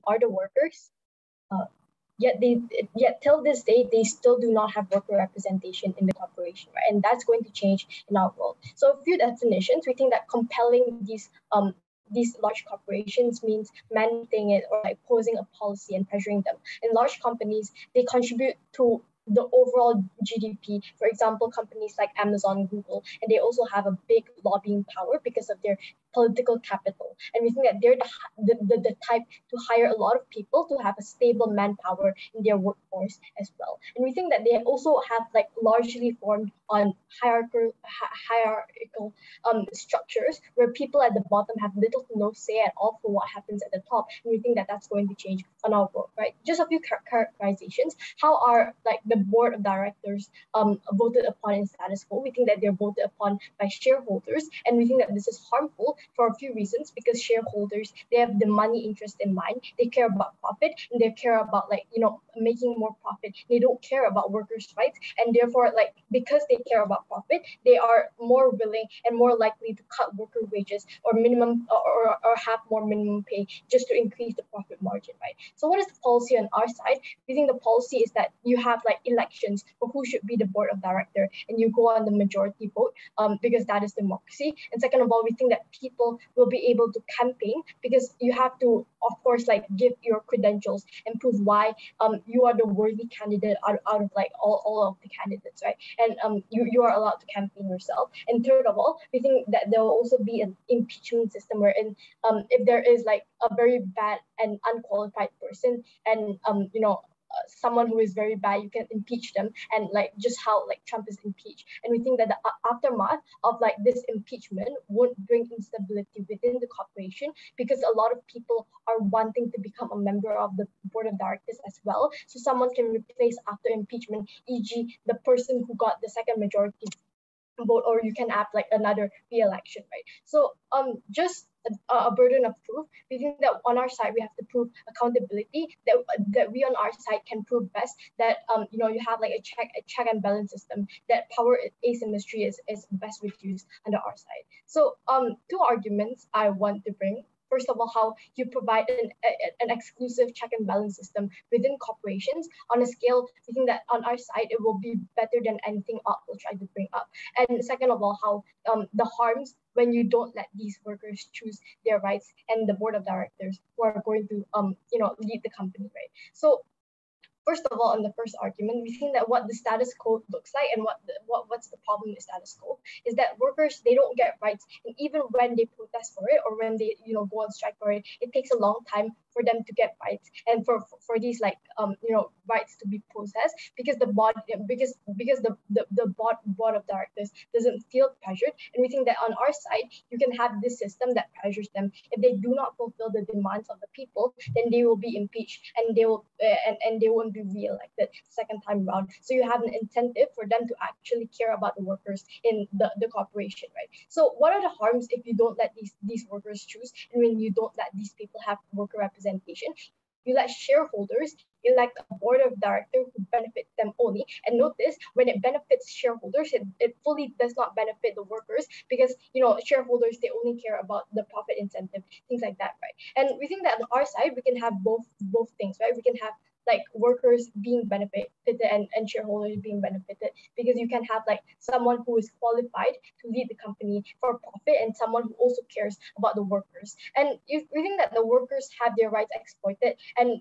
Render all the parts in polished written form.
are the workers. Yet till this day, they still do not have worker representation in the corporation, right? And that's going to change in our world. So a few definitions, we think that compelling these large corporations means mandating it or like posing a policy and pressuring them. In large companies, they contribute to the overall GDP. For example, companies like Amazon, Google, and they also have a big lobbying power because of their political capital. And we think that they're the type to hire a lot of people to have a stable manpower in their workforce as well. And we think that they also have like largely formed on hierarchical structures where people at the bottom have little to no say at all for what happens at the top. And we think that that's going to change on our world, right? Just a few characterizations. How are like the board of directors voted upon in status quo? We think that they're voted upon by shareholders, and we think that this is harmful for a few reasons, because shareholders, they have the money interest in mind. They care about profit, and they care about like, you know, making more profit. They don't care about workers' rights, and therefore, like, because they care about profit, they are more willing and more likely to cut worker wages or minimum or have more minimum pay just to increase the profit margin, right? So what is the policy on our side? We think the policy is that you have like elections for who should be the board of director, and you go on the majority vote because that is democracy. And second of all, we think that people will be able to campaign because you have to, of course, like give your credentials and prove why you are the worthy candidate out of like all of the candidates, right? And you are allowed to campaign yourself. And third of all, we think that there will also be an impeachment system wherein if there is like a very bad and unqualified person and you know, someone who is very bad, you can impeach them, and like just how like Trump is impeached. And we think that the aftermath of like this impeachment won't bring instability within the corporation, because a lot of people are wanting to become a member of the board of directors as well. So someone can replace after impeachment, e.g. the person who got the second majority vote, or you can have like another re-election, right? So just a burden of proof. We think that on our side we have to prove accountability, that we on our side can prove best that you know, you have like a check and balance system, that power asymmetry is best reduced under our side. So two arguments I want to bring. First of all, how you provide an exclusive check and balance system within corporations. On a scale, we think that on our side, it will be better than anything Ott will try to bring up. And second of all, how the harms when you don't let these workers choose their rights and the board of directors who are going to you know, lead the company, right? So first of all, on the first argument, we think that what the status quo looks like and what's the problem with status quo is that workers, they don't get rights, and even when they protest for it or when they, you know, go on strike for it, it takes a long time for them to get rights and for these like you know, rights to be processed, because the board board of directors doesn't feel pressured. And we think that on our side, you can have this system that pressures them. If they do not fulfill the demands of the people, then they will be impeached, and they will and they won't be re-elected second time around. So you have an incentive for them to actually care about the workers in the corporation, right? So what are the harms if you don't let these workers choose, and when you don't let these people have worker representation? You let shareholders elect a board of directors who benefit them only. And notice, when it benefits shareholders, it fully does not benefit the workers, because, you know, shareholders, they only care about the profit incentive, things like that, right? And we think that on our side, we can have both things, right? We can have like workers being benefited and shareholders being benefited, because you can have like someone who is qualified to lead the company for profit and someone who also cares about the workers. And if we think that the workers have their rights exploited and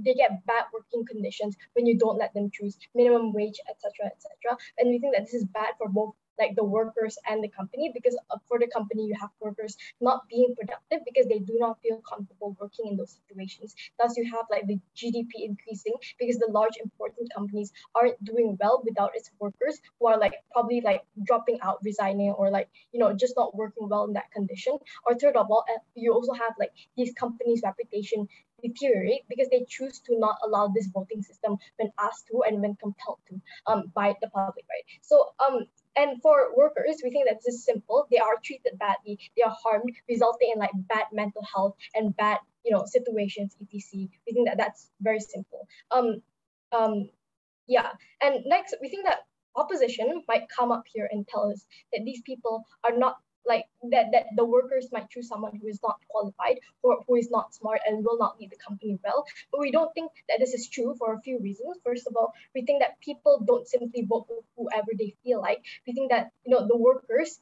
they get bad working conditions when you don't let them choose minimum wage, etc., etc. And we think that this is bad for both like the workers and the company, because for the company, you have workers not being productive because they do not feel comfortable working in those situations. Thus, you have like the GDP increasing because the large important companies aren't doing well without its workers, who are like probably like dropping out, resigning, or like, you know, just not working well in that condition. Or third of all, you also have like these companies' reputation deteriorate because they choose to not allow this voting system when asked to and when compelled to by the public, right? So and for workers, we think that this is simple. They are treated badly. They are harmed, resulting in like bad mental health and bad, you know, situations, etc. We think that that's very simple. Yeah. And next, we think that opposition might come up here and tell us that these people are not like that the workers might choose someone who is not qualified or who is not smart and will not lead the company well. But we don't think that this is true for a few reasons. First of all, we think that people don't simply vote for whoever they feel like. We think that the workers,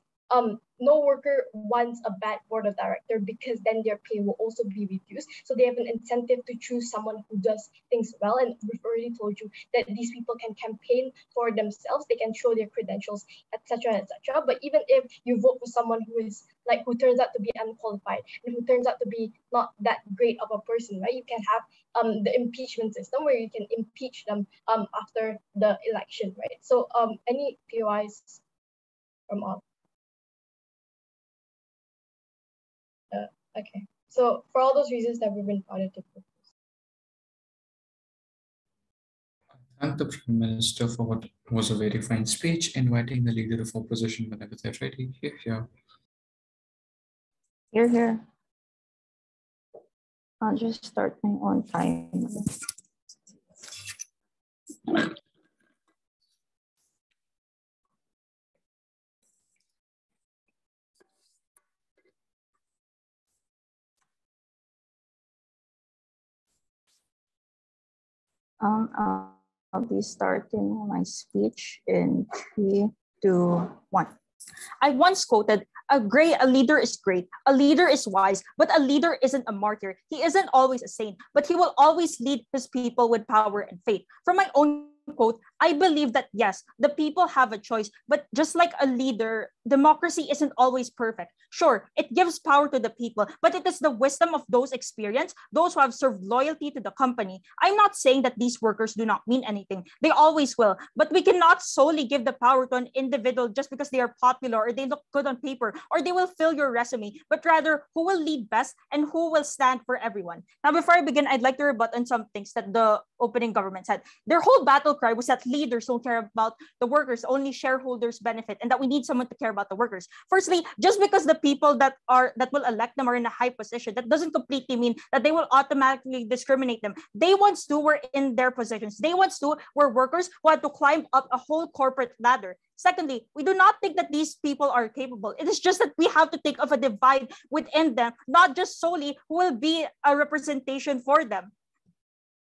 no worker wants a bad board of director because then their pay will also be reduced. So they have an incentive to choose someone who does things well. And we've already told you that these people can campaign for themselves, they can show their credentials, etc., etc. But even if you vote for someone who turns out to be unqualified and who turns out to be not that great of a person, right? You can have the impeachment system where you can impeach them after the election, right? So any POIs from all? Okay. So for all those reasons that we've been prodded to propose. Thank the Prime Minister for what was a very fine speech, inviting the leader of opposition whenever they're ready. Here, here. Here, here. I'll just start my own time. I'll be starting my speech in 3, 2, 1. I once quoted, a leader is great, a leader is wise, but a leader isn't a martyr. He isn't always a saint, but he will always lead his people with power and faith. From my own quote, I believe that yes, the people have a choice, but just like a leader, democracy isn't always perfect. Sure, it gives power to the people, but it is the wisdom of those experienced, those who have served loyalty to the company. I'm not saying that these workers do not mean anything. They always will, but we cannot solely give the power to an individual just because they are popular or they look good on paper or they will fill your resume, but rather who will lead best and who will stand for everyone. Now, before I begin, I'd like to rebut on some things that the opening government said. Their whole battle cry was that leaders don't care about the workers, only shareholders benefit, and that we need someone to care about the workers. Firstly, just because the people that will elect them are in a high position, that doesn't completely mean that they will automatically discriminate them. They once too were in their positions. They once too were workers who had to climb up a whole corporate ladder. Secondly, we do not think that these people are capable. It is just that we have to think of a divide within them, not just solely who will be a representation for them.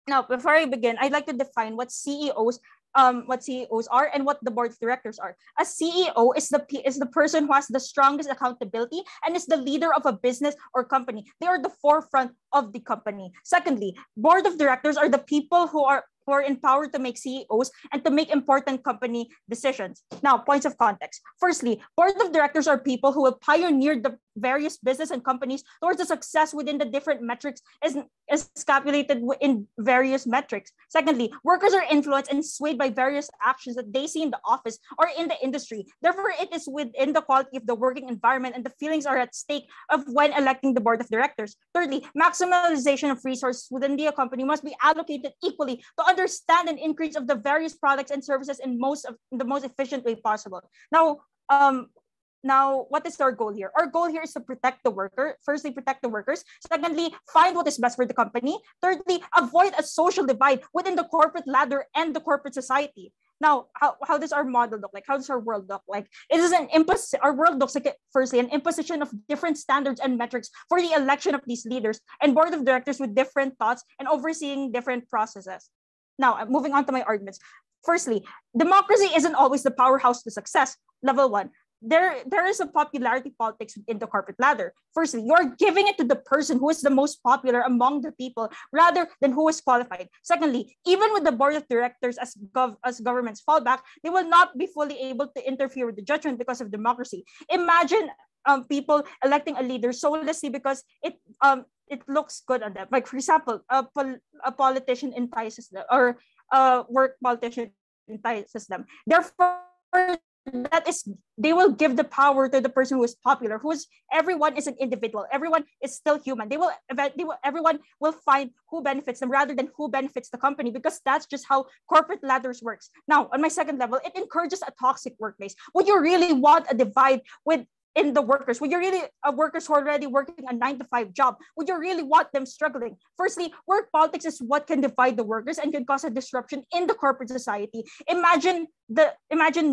Now, before I begin, I'd like to define what CEOs are and what the board of directors are. A CEO is the person who has the strongest accountability and is the leader of a business or company. They are the forefront of the company. Secondly, board of directors are the people who are empowered to make CEOs and to make important company decisions. Now, points of context. Firstly, board of directors are people who will pioneer the various business and companies towards the success within the different metrics is calculated in various metrics. Secondly, workers are influenced and swayed by various actions that they see in the office or in the industry. Therefore, it is within the quality of the working environment and the feelings are at stake of when electing the board of directors. Thirdly, maximization of resources within the company must be allocated equally to understand an increase of the various products and services in the most efficient way possible. Now, what is our goal here? Our goal here is to protect the worker. Firstly, protect the workers. Secondly, find what is best for the company. Thirdly, avoid a social divide within the corporate ladder and the corporate society. Now, how does our model look like? How does our world look like? It is our world looks like, firstly, an imposition of different standards and metrics for the election of these leaders and board of directors with different thoughts and overseeing different processes. Now, moving on to my arguments. Firstly, democracy isn't always the powerhouse to success. Level 1. There is a popularity politics in the corporate ladder. Firstly, you're giving it to the person who is the most popular among the people rather than who is qualified. Secondly, even with the board of directors as government's fallback, they will not be fully able to interfere with the judgment because of democracy. Imagine people electing a leader solely because it looks good on them. Like, for example, a politician entices them, or a work politician entices them. Therefore, they will give the power to the person who is popular, everyone is an individual, everyone is still human. Everyone will find who benefits them rather than who benefits the company, because that's just how corporate ladders works. Now, on my second level, it encourages a toxic workplace. Would you really want a divide with in the workers? Would you really, workers who are already working a 9-to-5 job, would you really want them struggling? Firstly, work politics is what can divide the workers and can cause a disruption in the corporate society. Imagine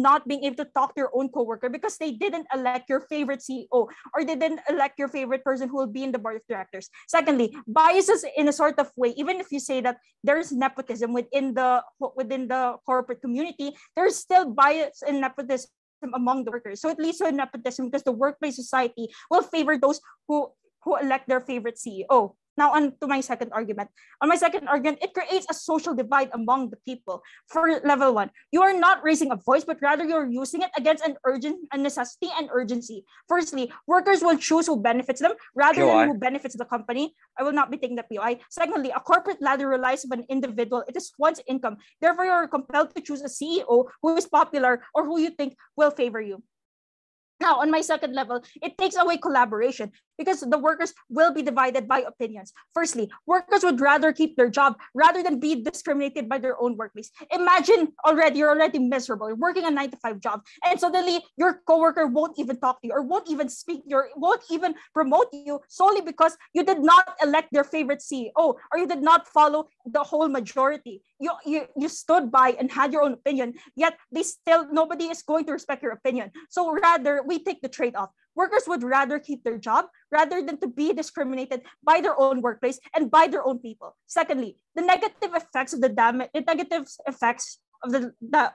not being able to talk to your own coworker because they didn't elect your favorite CEO, or they didn't elect your favorite person who will be in the board of directors. Secondly, biases in a sort of way, even if you say that there's nepotism within the corporate community, there's still bias and nepotism among the workers. So it leads to a nepotism because the workplace society will favor those who elect their favorite CEO. Now on to my second argument. On my second argument, it creates a social divide among the people. For level one, you are not raising a voice, but rather you're using it against a necessity and urgency. Firstly, workers will choose who benefits them rather than who benefits the company. I will not be taking the POI. Secondly, a corporate ladder relies on an individual. It is one's income. Therefore, you're compelled to choose a CEO who is popular or who you think will favor you. Now, on my second level, it takes away collaboration because the workers will be divided by opinions. Firstly, workers would rather keep their job rather than be discriminated by their own workplace. Imagine you're already miserable. You're working a 9-to-5 job, and suddenly your coworker won't even talk to you or won't even speak to you or won't even promote you solely because you did not elect their favorite CEO or you did not follow the whole majority. You stood by and had your own opinion, yet nobody is going to respect your opinion. So rather, we take the trade-off. Workers would rather keep their job rather than to be discriminated by their own workplace and by their own people. Secondly, the negative effects of the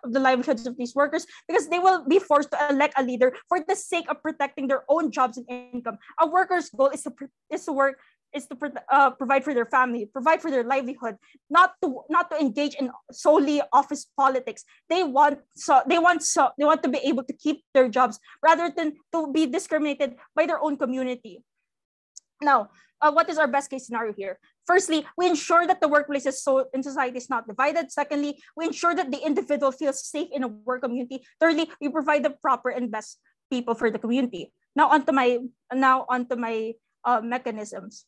livelihoods of these workers, because they will be forced to elect a leader for the sake of protecting their own jobs and income. A worker's goal is to provide for their family, provide for their livelihood, not to engage in solely office politics. They want to be able to keep their jobs rather than to be discriminated by their own community. Now, what is our best case scenario here? Firstly, we ensure that the workplace in society is not divided. Secondly, we ensure that the individual feels safe in a work community. Thirdly, we provide the proper and best people for the community. Now onto my mechanisms.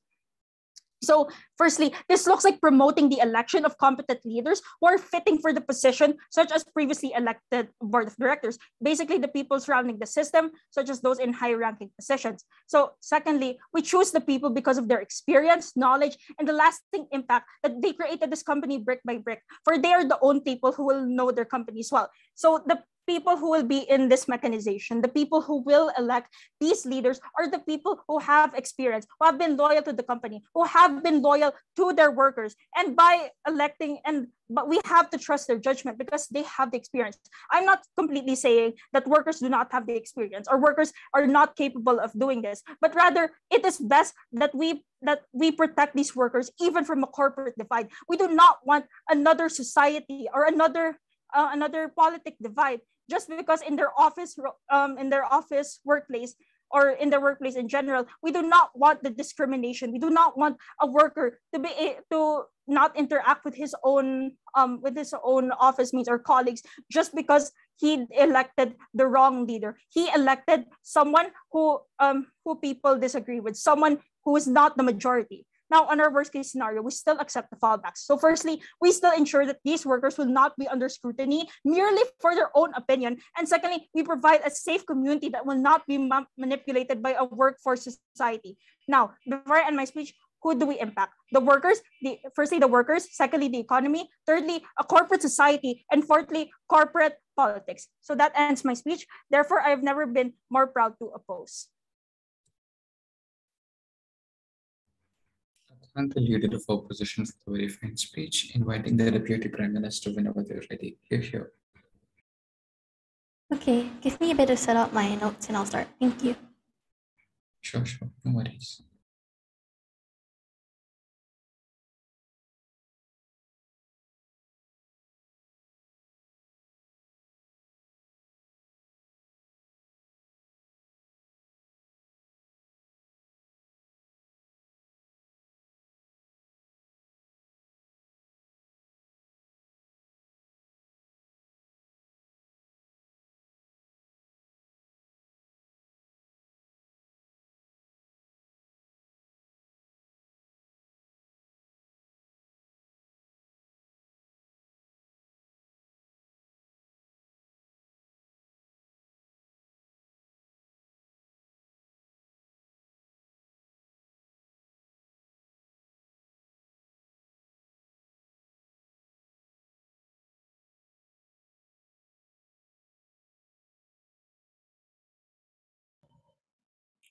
So firstly, this looks like promoting the election of competent leaders who are fitting for the position, such as previously elected board of directors, basically the people surrounding the system, such as those in high-ranking positions. So secondly, we choose the people because of their experience, knowledge, and the lasting impact that they created this company brick by brick, for they are the own people who will know their companies well. So the people who will be in this mechanization, the people who will elect these leaders are the people who have experience, who have been loyal to the company, who have been loyal to their workers. And by electing, but we have to trust their judgment because they have the experience. I'm not completely saying that workers do not have the experience or workers are not capable of doing this, but rather it is best that we protect these workers even from a corporate divide. We do not want another society or another politic divide just because in their office workplace or in their workplace in general, we do not want the discrimination. We do not want a worker to not interact with his own office mates or colleagues just because he elected the wrong leader. He elected someone who people disagree with, someone who is not the majority. Now, on our worst case scenario, we still accept the fallbacks. So firstly, we still ensure that these workers will not be under scrutiny merely for their own opinion. And secondly, we provide a safe community that will not be manipulated by a workforce society. Now, before I end my speech, who do we impact? The workers, firstly, the workers, secondly, the economy, thirdly, a corporate society, and fourthly, corporate politics. So that ends my speech. Therefore, I have never been more proud to oppose. Thank the leader of opposition for the very fine speech, inviting the Deputy Prime Minister whenever they're ready. Here. Okay, give me a bit to set up my notes and I'll start. Thank you. Sure, no worries.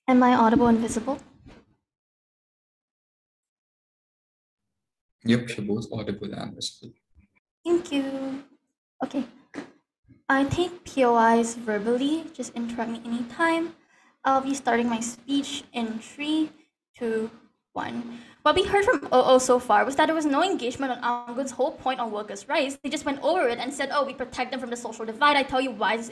Am I audible and visible? Yep, you're both audible and visible. Thank you. Okay. I take POIs verbally. Just interrupt me anytime. I'll be starting my speech in 3, 2, 1. What we heard from OO so far was that there was no engagement on Anggun's whole point on workers' rights. They just went over it and said, oh, we protect them from the social divide. I tell you why it's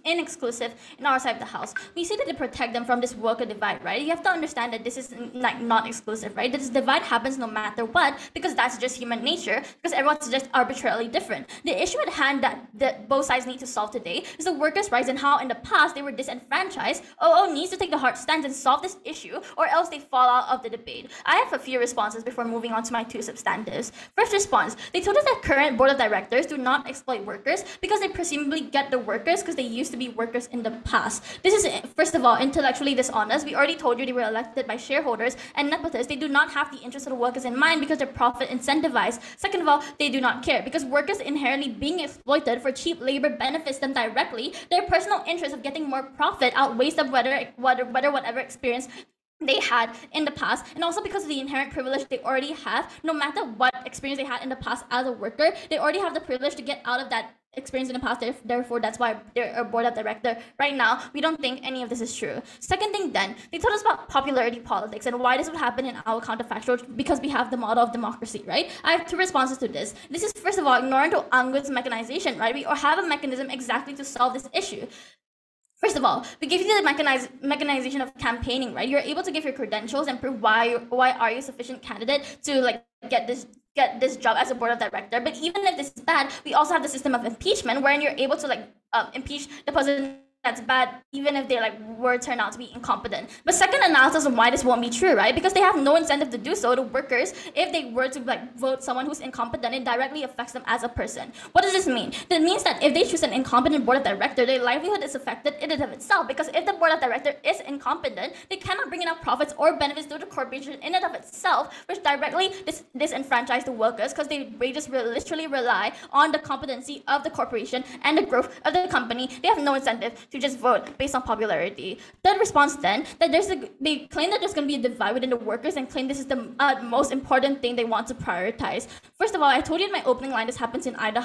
inexclusive in our side of the house. We say that they protect them from this worker divide, right? You have to understand that this is like not exclusive, right? This divide happens no matter what, because that's just human nature, because everyone's just arbitrarily different. The issue at hand that both sides need to solve today is the workers' rights and how in the past they were disenfranchised. OO needs to take the hard stance and solve this issue, or else they fall out of the debate. I have a few responses before moving on to my 2 substantives. First response, they told us that current board of directors do not exploit workers because they presumably get the workers because they used to be workers in the past. This is, first of all, intellectually dishonest. We already told you they were elected by shareholders and nepotists. They do not have the interest of the workers in mind because they're profit incentivized. Second of all, they do not care because workers inherently being exploited for cheap labor benefits them directly. Their personal interest of getting more profit outweighs them whatever experience they had in the past, and also because of the inherent privilege they already have. No matter what experience they had in the past as a worker, they already have the privilege to get out of that experience in the past. Therefore, that's why they're a board of director. Right now, we don't think any of this is true. Second thing then, they told us about popularity politics and why this would happen in our counterfactual, because we have the model of democracy, right? I have 2 responses to this. This is, first of all, ignorant to Anggun's mechanization, right? We have a mechanism exactly to solve this issue. First of all, we give you the mechanization of campaigning, right? You're able to give your credentials and prove why are you a sufficient candidate to like get this job as a board of director. But even if this is bad, we also have the system of impeachment, wherein you're able to like impeach the person that's bad, even if they like were turned out to be incompetent. But second analysis on why this won't be true, right? Because they have no incentive to do so. The workers, if they were to like vote someone who's incompetent, it directly affects them as a person. What does this mean? That means that if they choose an incompetent board of director, their livelihood is affected in and of itself. Because if the board of director is incompetent, they cannot bring enough profits or benefits to the corporation in and of itself, which directly disenfranchise the workers, because they just literally rely on the competency of the corporation and the growth of the company. They have no incentive to just vote based on popularity. Third response then, that they claim that there's going to be a divide within the workers and claim this is the most important thing they want to prioritize. First of all, I told you in my opening line, this happens in either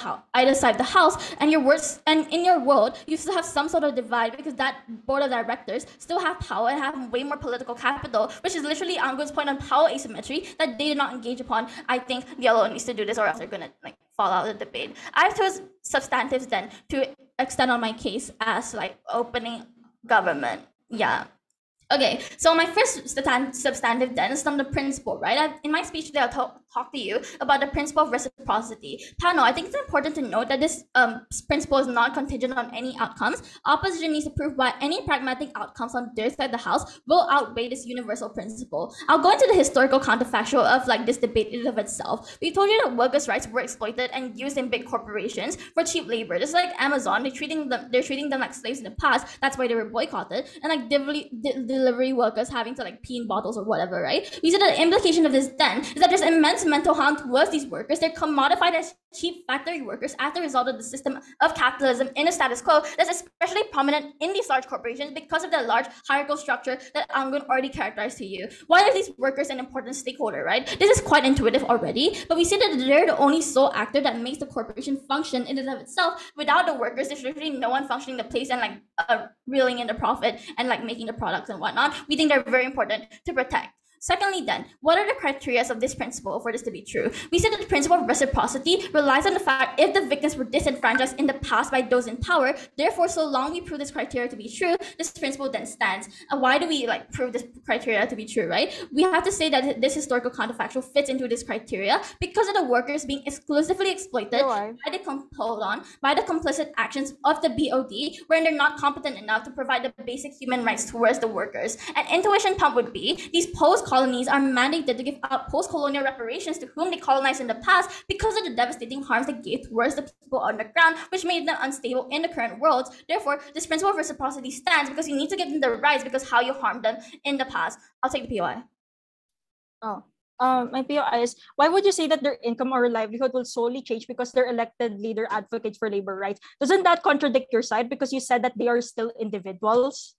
side of the house, and in your world, you still have some sort of divide because that board of directors still have power and have way more political capital, which is literally Anggun's point on power asymmetry that they did not engage upon. I think Yellow needs to do this or else they're going to like fall out of the debate. I have 2 substantives then to extend on my case as like opening government. Yeah. Okay, so my first substantive then is on the principle, right? In my speech today, I'll talk to you about the principle of reciprocity. Panel, I think it's important to note that this principle is not contingent on any outcomes. Opposition needs to prove why any pragmatic outcomes on their side of the house will outweigh this universal principle. I'll go into the historical counterfactual of like this debate in and of itself. We told you that workers' rights were exploited and used in big corporations for cheap labor. Just like Amazon, they're treating them like slaves in the past. That's why they were boycotted. And like delivery workers having to like pee in bottles or whatever, right? We said that the implication of this then is that there's immense mental harm towards these workers. They're commodified as cheap factory workers as a result of the system of capitalism in a status quo that's especially prominent in these large corporations because of the large hierarchical structure that Anggun already characterized to you. Why are these workers an important stakeholder, right? This is quite intuitive already, but we see that they're the only sole actor that makes the corporation function in and of itself. Without the workers, there's literally no one functioning the place and like reeling in the profit and like making the products and whatnot. We think they're very important to protect. Secondly then, what are the criteria of this principle for this to be true? We said that the principle of reciprocity relies on the fact if the victims were disenfranchised in the past by those in power, therefore so long we prove this criteria to be true, this principle then stands. And why do we like prove this criteria to be true, right? We have to say that this historical counterfactual fits into this criteria because of the workers being exclusively exploited by the complicit actions of the BOD, wherein they're not competent enough to provide the basic human rights towards the workers. An intuition pump would be these colonies are mandated to give out post-colonial reparations to whom they colonized in the past because of the devastating harms they gave towards the people on the ground, which made them unstable in the current world. Therefore, this principle of reciprocity stands because you need to give them the rights because how you harmed them in the past. I'll take the POI. My POI is, why would you say that their income or livelihood will solely change because their elected leader advocates for labor rights? Doesn't that contradict your side because you said that they are still individuals?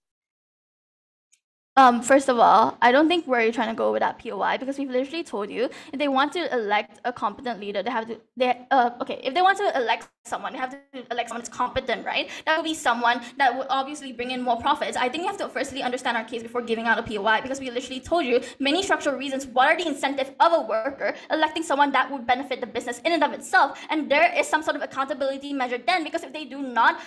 First of all, I don't think we're trying to go with that POI because we've literally told you if they want to elect a competent leader, if they want to elect someone, they have to elect someone that's competent, right? That would be someone that would obviously bring in more profits. I think you have to firstly understand our case before giving out a POI because we literally told you many structural reasons. What are the incentives of a worker electing someone that would benefit the business in and of itself? And there is some sort of accountability measure then, because if they do not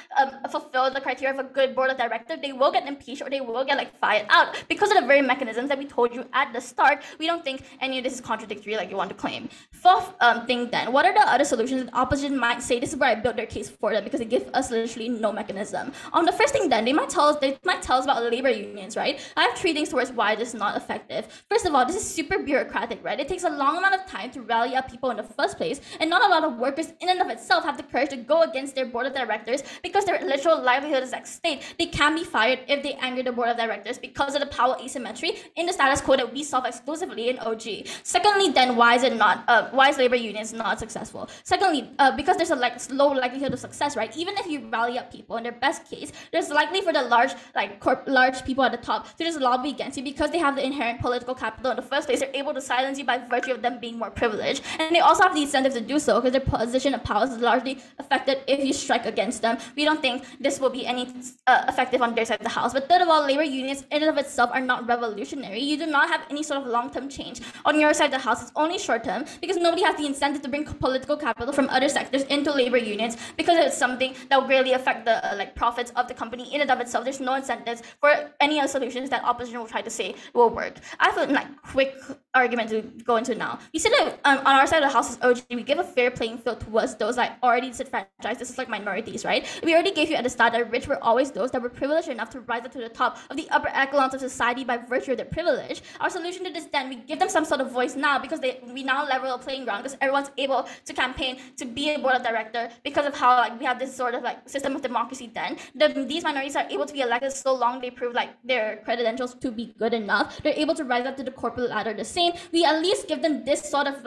fulfill the criteria of a good board of directors, they will get impeached or they will get like fired out. Because of the very mechanisms that we told you at the start, we don't think any of this is contradictory like you want to claim. Fourth thing then, what are the other solutions that opposition might say? This is where I built their case for them because they give us literally no mechanism. On the first thing then, they might tell us about labor unions, right? I have 3 things towards why this is not effective. First of all, this is super bureaucratic, right? It takes a long amount of time to rally up people in the first place, and not a lot of workers in and of itself have the courage to go against their board of directors because their literal livelihood is at stake. They can be fired if they anger the board of directors because of the power asymmetry in the status quo that we solve exclusively in OG. Secondly, then why is labor unions not successful? Secondly, because there's a low likelihood of success, right? Even if you rally up people in their best case, there's likely for the large people at the top to just lobby against you because they have the inherent political capital in the first place. They're able to silence you by virtue of them being more privileged, and they also have the incentive to do so because their position of power is largely affected if you strike against them. We don't think this will be any effective on their side of the house. But third of all, labor unions in and of itself are not revolutionary. You do not have any sort of long-term change on your side of the house. It's only short-term because nobody has the incentive to bring political capital from other sectors into labor unions because it's something that will greatly affect the profits of the company in and of itself. There's no incentives for any other solutions that opposition will try to say will work. I have a quick argument to go into now. We said that on our side of the house is OG, we give a fair playing field towards those already disenfranchised. This is like minorities, right? We already gave you at the start that rich were always those that were privileged enough to rise up to the top of the upper echelons of society by virtue of their privilege. Our solution to this then, we give them some sort of voice now because we now level a playing ground because everyone's able to campaign to be a board of director because of how we have this sort of system of democracy then. These minorities are able to be elected so long they prove their credentials to be good enough. They're able to rise up to the corporate ladder the same. We at least give them this sort of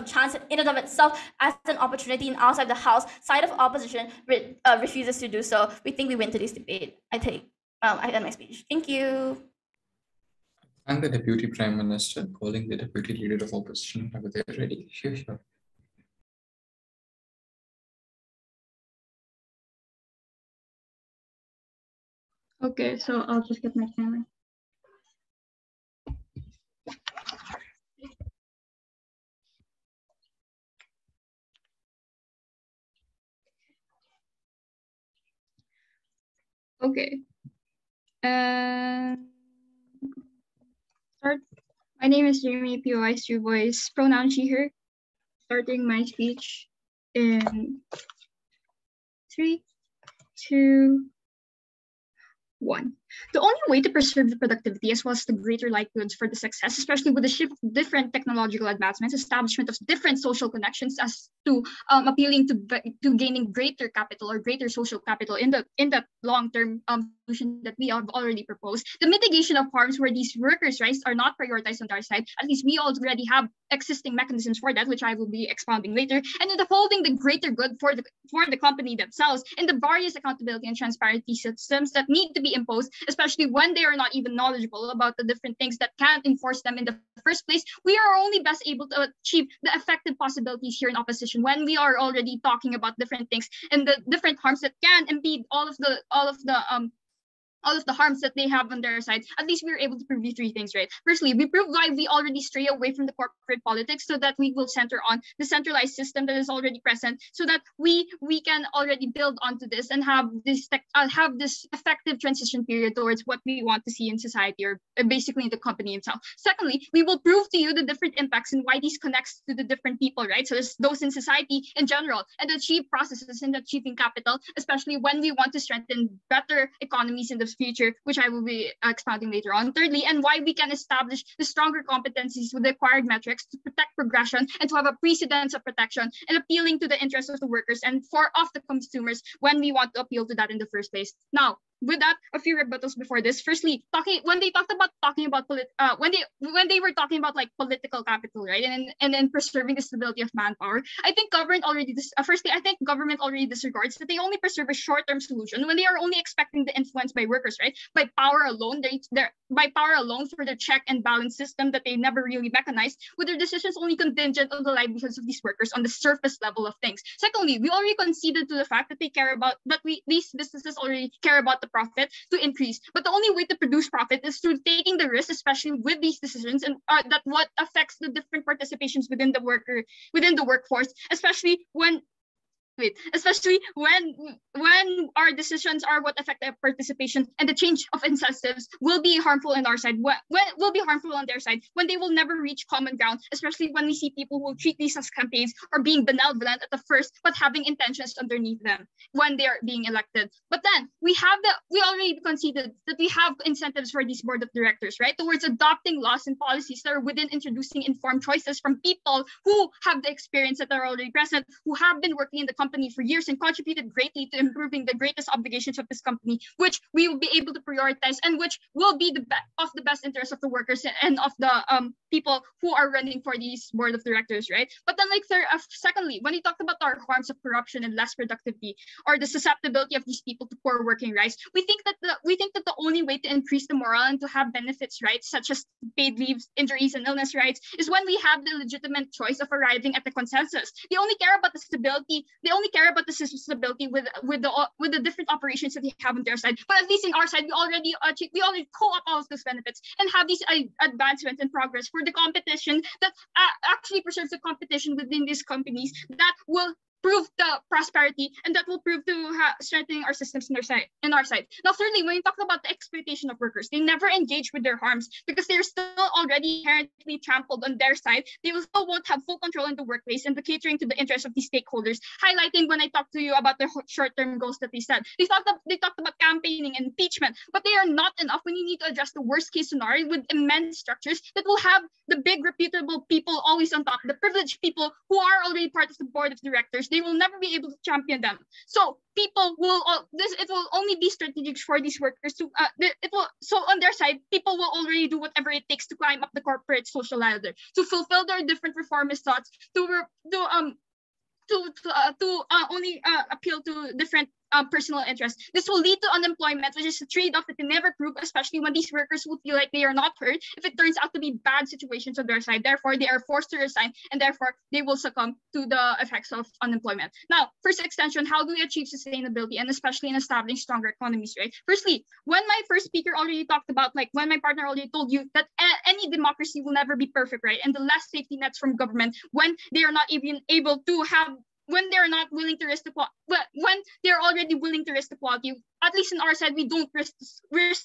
chance in and of itself as an opportunity, and outside the house, side of opposition refuses to do so. We think we win today's debate. I end my speech. Thank you. And the Deputy Prime Minister calling the Deputy Leader of Opposition over there ready. Sure. Okay, so I'll just get my camera. Okay. Start. My name is Jamie, POI Stu Voice, pronoun she, her. Starting my speech in 3, 2, 1. The only way to preserve the productivity as well as the greater likelihoods for the success, especially with the shift of different technological advancements, establishment of different social connections as to appealing to gaining greater capital or greater social capital in the long-term solution that we have already proposed. The mitigation of harms where these workers' rights are not prioritized on our side, at least we already have existing mechanisms for that, which I will be expounding later, and in upholding the greater good for the company themselves, and the various accountability and transparency systems that need to be imposed, especially when they are not even knowledgeable about the different things that can't enforce them in the first place. We are only best able to achieve the effective possibilities here in opposition when we are already talking about different things and the different harms that can impede all of the harms that they have on their side. At least we were able to prove these 3 things, right? Firstly, we proved why we already stray away from the corporate politics so that we will center on the centralized system that is already present so that we can already build onto this and have this effective transition period towards what we want to see in society or basically in the company itself. Secondly, we will prove to you the different impacts and why these connects to the different people, right? So there's those in society in general and achieve processes in achieving capital, especially when we want to strengthen better economies in the future, which I will be expounding later on. Thirdly, and why we can establish the stronger competencies with the acquired metrics to protect progression and to have a precedence of protection and appealing to the interests of the workers and of the consumers when we want to appeal to that in the first place. Now, with that, a few rebuttals before this. Firstly, when they were talking about like political capital, right, and then preserving the stability of manpower, I think government already disregards that they only preserve a short-term solution when they are only expecting the influence by workers, right, by power alone. By power alone for the check and balance system that they never really mechanized, with their decisions only contingent on the livelihoods of these workers on the surface level of things. Secondly, we already conceded to the fact that these businesses already care about the profit to increase, but the only way to produce profit is through taking the risk, especially with these decisions, and that what affects the different participations within the workforce, especially when our decisions are what affect their participation, and the change of incentives will be harmful on our side. Will be harmful on their side when they will never reach common ground, especially when we see people who treat these as campaigns or being benevolent at the first, but having intentions underneath them when they are being elected. But then we already conceded that we have incentives for these board of directors, right, towards adopting laws and policies that are within introducing informed choices from people who have the experience that are already present, who have been working in the company for years and contributed greatly to improving the greatest obligations of this company, which we will be able to prioritize and which will be the best interest of the workers and of the people who are running for these board of directors, right? But then, secondly, when you talked about our harms of corruption and less productivity, or the susceptibility of these people to poor working rights, we think that the only way to increase the morale and to have benefits, rights such as paid leaves, injuries, and illness rights is when we have the legitimate choice of arriving at the consensus. They only care about the stability. They only care about the system stability with the different operations that they have on their side. But at least in our side, we already co-op all of those benefits and have these advancements and progress for the competition that actually preserves the competition within these companies that will prove the prosperity and that will prove to strengthening our systems in our side. Now, thirdly, when you talk about the exploitation of workers, they never engage with their harms because they're still already inherently trampled on their side. They will still won't have full control in the workplace and the catering to the interests of these stakeholders. Highlighting when I talked to you about the short-term goals that they said, they talked about campaigning and impeachment, but they are not enough when you need to address the worst-case scenario with immense structures that will have the big reputable people always on top, the privileged people who are already part of the board of directors. They will never be able to champion them. So it will only be strategic for these workers to so on their side, people will already do whatever it takes to climb up the corporate social ladder, to fulfill their different reformist thoughts, to only appeal to different personal interests. This will lead to unemployment, which is a trade-off that they never prove, especially when these workers will feel like they are not heard if it turns out to be bad situations on their side. Therefore, they are forced to resign, and therefore, they will succumb to the effects of unemployment. Now, first extension, how do we achieve sustainability, and especially in establishing stronger economies, right? Firstly, when my first speaker already talked about, when my partner already told you that any democracy will never be perfect, right? And the less safety nets from government when they are not even able to have when they're not willing to risk the quality, when they're already willing to risk the quality, at least on our side, we don't risk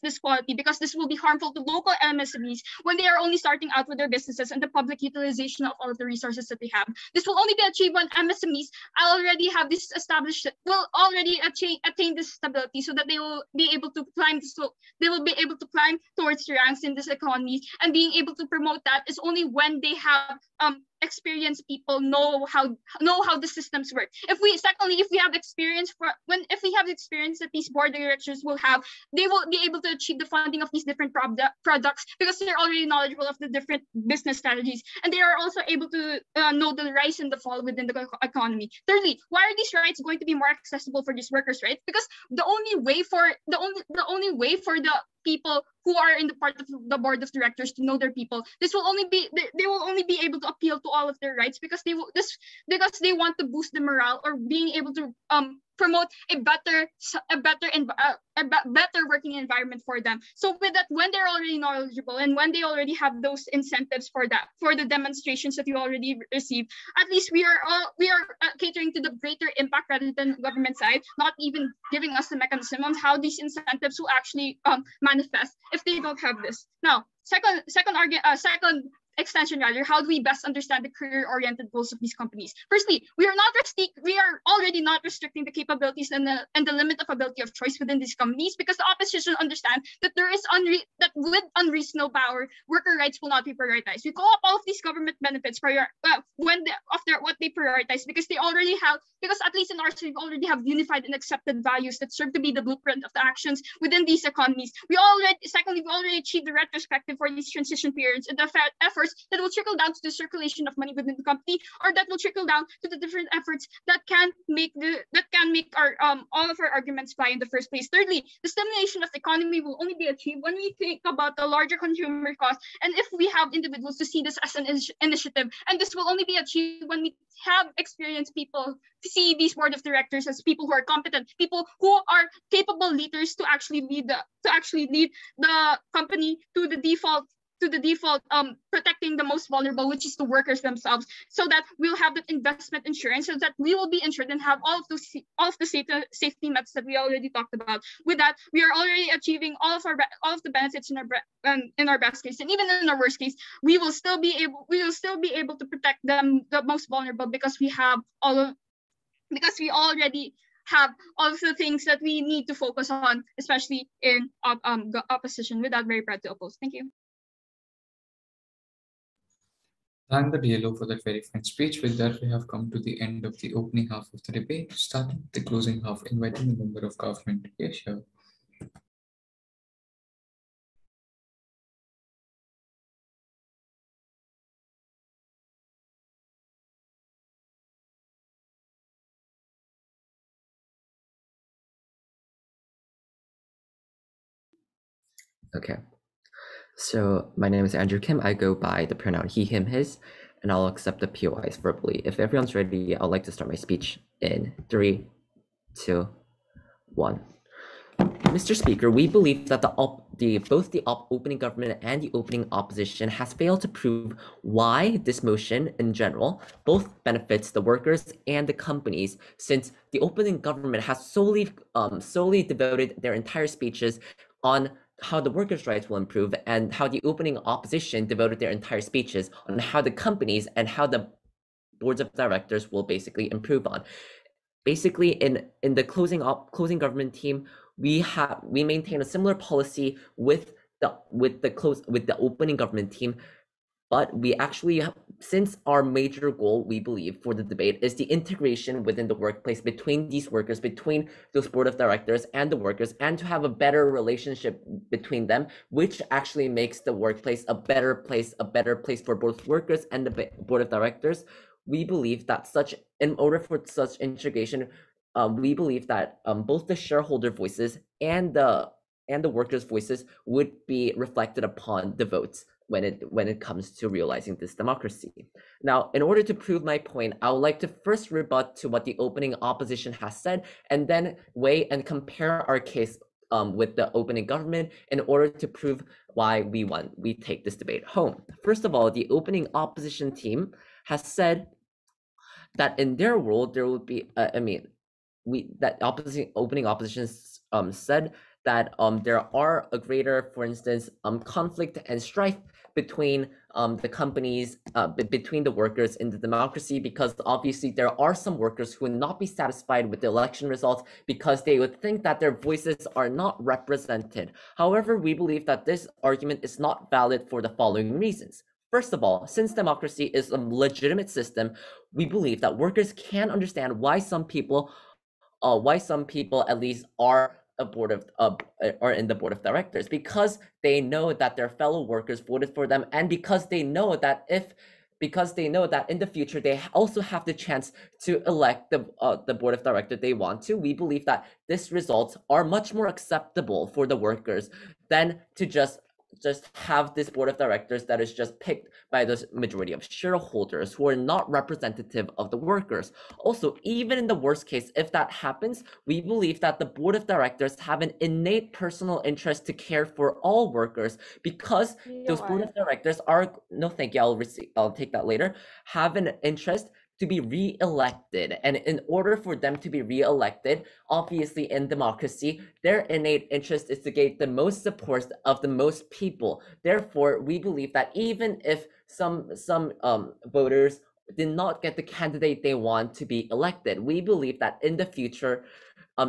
this quality because this will be harmful to local MSMEs when they are only starting out with their businesses and the public utilization of all of the resources that they have. This will only be achieved when MSMEs already have this established, will already attain this stability so that they will be able to climb towards the ranks in this economy, and being able to promote that is only when they have experienced people know how the systems work. If we have experience that these board directors will have, they will be able to achieve the funding of these different products because they're already knowledgeable of the different business strategies, and they are also able to know the rise and the fall within the economy. Thirdly, why are these rights going to be more accessible for these workers, right? Because the only way for the people who are in the part of the board of directors to know their people, they will only be able to appeal to all of their rights because they want to boost the morale or being able to promote a better working environment for them. So with that, when they're already knowledgeable and when they already have those incentives for the demonstrations that you already received, at least we are catering to the greater impact rather than government side, not even giving us the mechanism on how these incentives will actually manifest if they don't have this. Now, second extension rather, how do we best understand the career-oriented goals of these companies? Firstly, we are already not restricting the capabilities and the limit of ability of choice within these companies, because the opposition understand that that with unreasonable power, worker rights will not be prioritized. We call up all of these government benefits what they prioritize, because at least in ours, we already have unified and accepted values that serve to be the blueprint of the actions within these economies. Secondly, we already achieved the retrospective for these transition periods and the efforts that will trickle down to the circulation of money within the company, or that will trickle down to the different efforts that can make our all of our arguments fly in the first place. Thirdly, the stimulation of the economy will only be achieved when we think about the larger consumer cost, and if we have individuals to see this as an initiative, and this will only be achieved when we have experienced people to see these board of directors as people who are competent, people who are capable leaders to actually lead the company to the default protecting the most vulnerable, which is the workers themselves, so that we'll have that investment insurance, so that we will be insured and have all of the safety nets that we already talked about. With that, we are already achieving all of the benefits in our best case, and even in our worst case, we will still be able to protect them, the most vulnerable, because we already have all of the things that we need to focus on, especially in opposition. With that, very proud to oppose. Thank you. Thank the DLO for that very fine speech. With that, we have come to the end of the opening half of the debate, starting the closing half, inviting the member of government. Yes, sure. Okay. So my name is Andrew Kim. I go by the pronoun he, him, his, and I'll accept the POIs verbally. If everyone's ready, I'd like to start my speech in 3, 2, 1. Mr. Speaker, we believe that both the opening government and the opening opposition has failed to prove why this motion in general both benefits the workers and the companies, since the opening government has solely devoted their entire speeches on how the workers' rights will improve, and how the opening opposition devoted their entire speeches on how the companies and how the boards of directors will basically improve on. Basically, in the closing government team, we maintain a similar policy with the opening government team, but we actually, since our major goal, we believe, for the debate is the integration within the workplace between these workers, between those board of directors and the workers, and to have a better relationship between them, which actually makes the workplace a better place for both workers and the board of directors. We believe that in order for such integration, we believe that both the shareholder voices and the workers' voices would be reflected upon the votes when it comes to realizing this democracy. Now, in order to prove my point, I would like to first rebut to what the opening opposition has said, and then weigh and compare our case with the opening government in order to prove why we take this debate home. First of all, the opening opposition team has said that in their world there would be opening opposition said that there are a greater, for instance, conflict and strife between the companies, between the workers in the democracy, because obviously there are some workers who would not be satisfied with the election results because they would think that their voices are not represented. However, we believe that this argument is not valid for the following reasons. First of all, since democracy is a legitimate system, we believe that workers can understand why some people at least are in the board of directors, because they know that their fellow workers voted for them, and because they know that in the future they also have the chance to elect the board of directors they want to. We believe that these results are much more acceptable for the workers than to just have this board of directors that is just picked by the majority of shareholders who are not representative of the workers. Also, even in the worst case, if that happens, we believe that the board of directors have an innate personal interest to care for all workers, because those board of directors are, no thank you, I'll take that later, have an interest to be re-elected. And in order for them to be re-elected, obviously in democracy, their innate interest is to get the most support of the most people. Therefore, we believe that even if some voters did not get the candidate they want to be elected, we believe that in the future,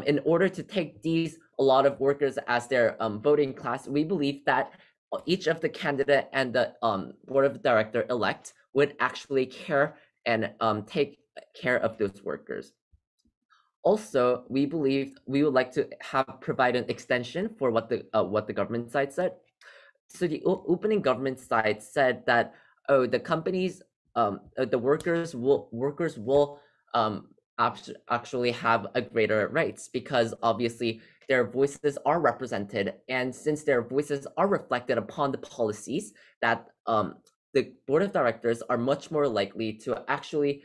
in order to take a lot of workers as their voting class, we believe that each of the candidate and the board of director elect would actually care and take care of those workers. Also, we believe we would like to provide an extension for what the government side said. So the opening government side said that, oh, the companies, the workers will actually have a greater rights because obviously their voices are represented, and since their voices are reflected upon the policies, that the board of directors are much more likely to actually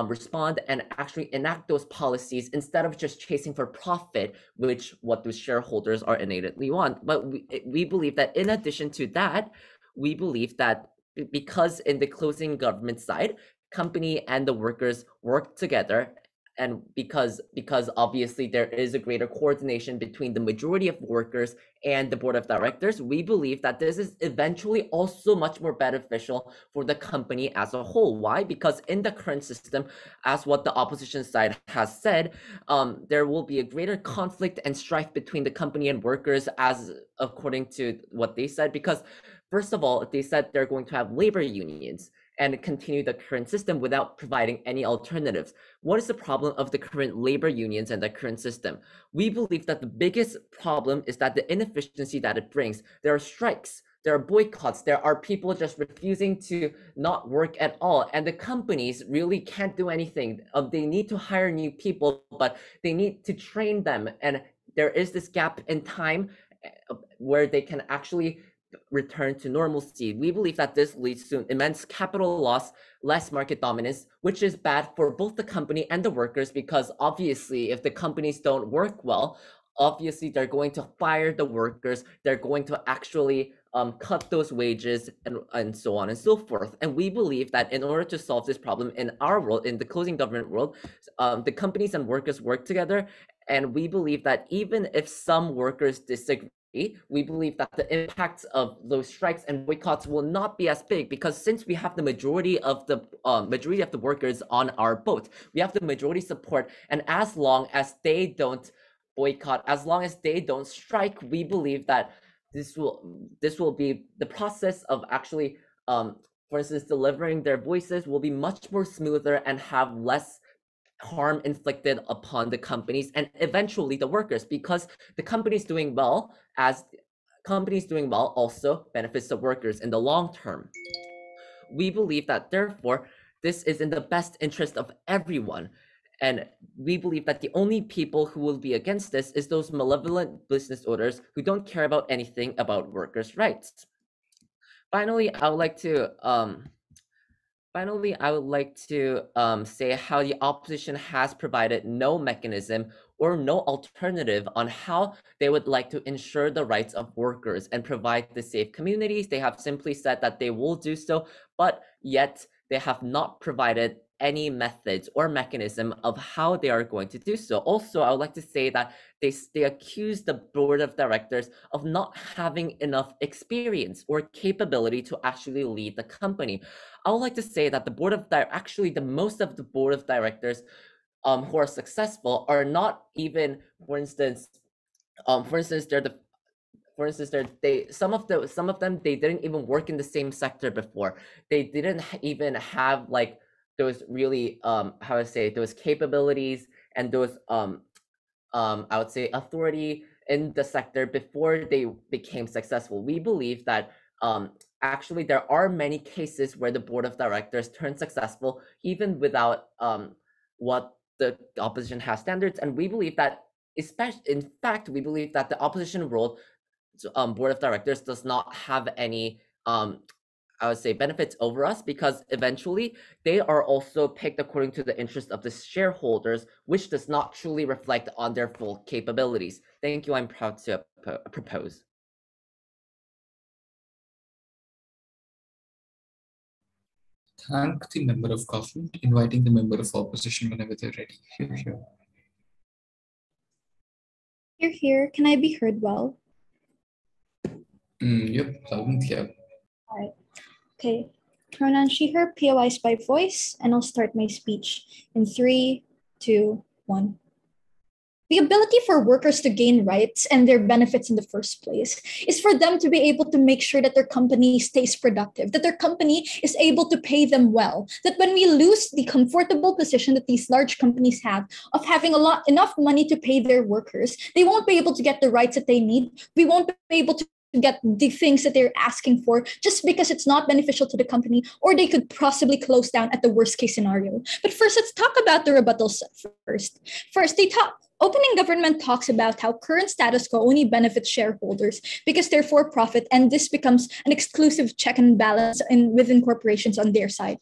respond and actually enact those policies instead of just chasing for profit, which what the shareholders are innately want. But we believe that in addition to that, we believe that because in the closing government side, company and the workers work together, and because obviously there is a greater coordination between the majority of workers and the board of directors, we believe that this is eventually also much more beneficial for the company as a whole. Why? Because in the current system, as what the opposition side has said, there will be a greater conflict and strife between the company and workers, as according to what they said, because first of all, they said they're going to have labor unions and continue the current system without providing any alternatives. What is the problem of the current labor unions and the current system? We believe that the biggest problem is that the inefficiency that it brings. There are strikes, there are boycotts, there are people just refusing to not work at all, and the companies really can't do anything. They need to hire new people, but they need to train them, and there is this gap in time where they can actually return to normalcy. We believe that this leads to immense capital loss, less market dominance, which is bad for both the company and the workers, because obviously if the companies don't work well, obviously they're going to fire the workers, they're going to actually cut those wages and so on and so forth. And we believe that in order to solve this problem in our world, in the closing government world, the companies and workers work together. And we believe that even if some workers disagree, we believe that the impacts of those strikes and boycotts will not be as big, because since we have the majority of the workers on our boat, we have the majority support, and as long as they don't boycott, as long as they don't strike, we believe that this will be the process of actually, for instance, delivering their voices will be much more smoother and have less harm inflicted upon the companies and eventually the workers, because the companies doing well also benefits the workers in the long term. We believe that therefore this is in the best interest of everyone, and we believe that the only people who will be against this is those malevolent business owners who don't care about anything about workers' rights. Finally, I would like to say how the opposition has provided no mechanism or no alternative on how they would like to ensure the rights of workers and provide the safe communities. They have simply said that they will do so, but yet they have not provided any methods or mechanism of how they are going to do so. Also, I would like to say that they accuse the board of directors of not having enough experience or capability to actually lead the company. I would like to say that most of the board of directors who are successful are not even, some of them they didn't even work in the same sector before. They didn't even have like those really those capabilities and those I would say authority in the sector before they became successful. We believe that actually there are many cases where the board of directors turned successful even without what the opposition has standards, and we believe that we believe that the opposition role board of directors does not have any I would say benefits over us, because eventually they are also picked according to the interest of the shareholders, which does not truly reflect on their full capabilities. Thank you. I'm proud to propose. thank the member of government, inviting the member of opposition whenever they're ready. Here, here. Here. Can I be heard well? Yep, loud and clear. All right. Okay. Pronoun she, her, POIs by voice, and I'll start my speech in 3, 2, 1. The ability for workers to gain rights and their benefits in the first place is for them to be able to make sure that their company stays productive, that their company is able to pay them well, that when we lose the comfortable position that these large companies have of having enough money to pay their workers, they won't be able to get the rights that they need. We won't be able to get the things that they're asking for just because it's not beneficial to the company, or they could possibly close down at the worst case scenario. But first, let's talk about the rebuttals first. Opening government talks about how current status quo only benefits shareholders because they're for profit, and this becomes an exclusive check and balance within corporations on their side.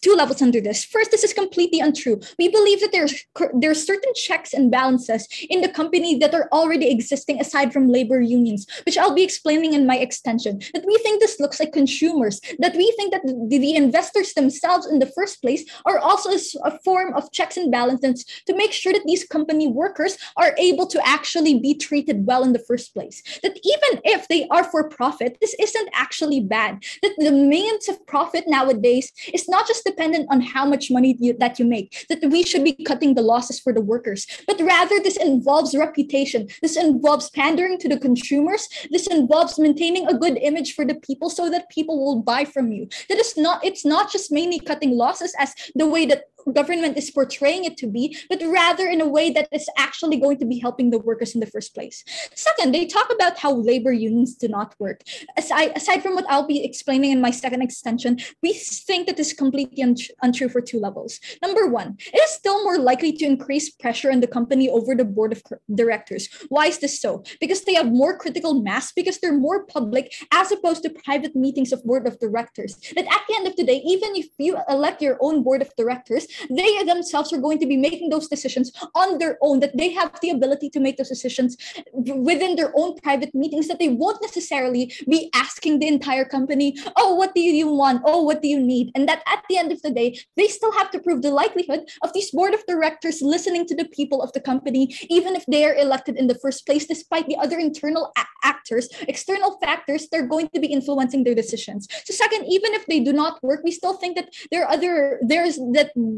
2 levels under this. First, this is completely untrue. We believe that there's certain checks and balances in the company that are already existing aside from labor unions, which I'll be explaining in my extension. That we think this looks like consumers, that we think that the investors themselves in the first place are also a form of checks and balances to make sure that these company workers are able to actually be treated well in the first place. That even if they are for profit, this isn't actually bad. That the means of profit nowadays is not just dependent on how much money that you make, that we should be cutting the losses for the workers, but rather this involves reputation. This involves pandering to the consumers. This involves maintaining a good image for the people so that people will buy from you. It's not just mainly cutting losses as the way that government is portraying it to be, but rather in a way that is actually going to be helping the workers in the first place. Second, they talk about how labor unions do not work. Aside from what I'll be explaining in my second extension, we think that this is completely untrue for 2 levels. Number 1, it is still more likely to increase pressure on the company over the board of directors. Why is this so? Because they have more critical mass, because they're more public as opposed to private meetings of board of directors. That at the end of the day, even if you elect your own board of directors, they themselves are going to be making those decisions on their own, that they have the ability to make those decisions within their own private meetings, that they won't necessarily be asking the entire company, oh, what do you want? Oh, what do you need? And that at the end of the day, they still have to prove the likelihood of these board of directors listening to the people of the company, even if they are elected in the first place, despite the other internal actors, external factors, they're going to be influencing their decisions. So second, even if they do not work, we still think that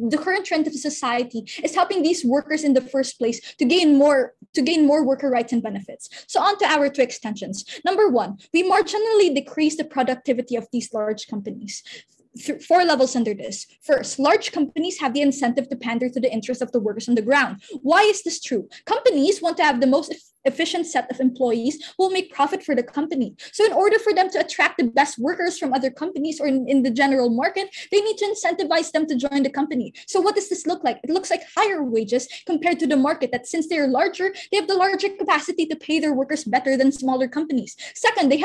the current trend of society is helping these workers in the first place to gain more worker rights and benefits. So on to our 2 extensions. Number 1, we marginally decrease the productivity of these large companies. 4 levels under this. First, large companies have the incentive to pander to the interests of the workers on the ground. Why is this true? Companies want to have the most efficient set of employees who will make profit for the company. So in order for them to attract the best workers from other companies or in the general market, they need to incentivize them to join the company. So what does this look like? It looks like higher wages compared to the market, that since they're larger, they have the larger capacity to pay their workers better than smaller companies. Second, they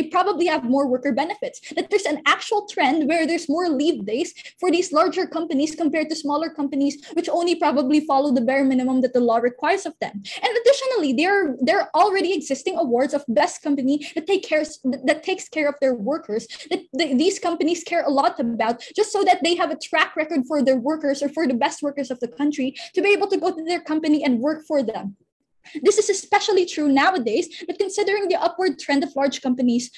probably have more worker benefits. That there's an actual trend where there's more leave days for these larger companies compared to smaller companies, which only probably follow the bare minimum that the law requires of them. And additionally, there are already existing awards of best company that takes care of their workers, that these companies care a lot about, just so that they have a track record for their workers or for the best workers of the country to be able to go to their company and work for them. This is especially true nowadays, but considering the upward trend of large companies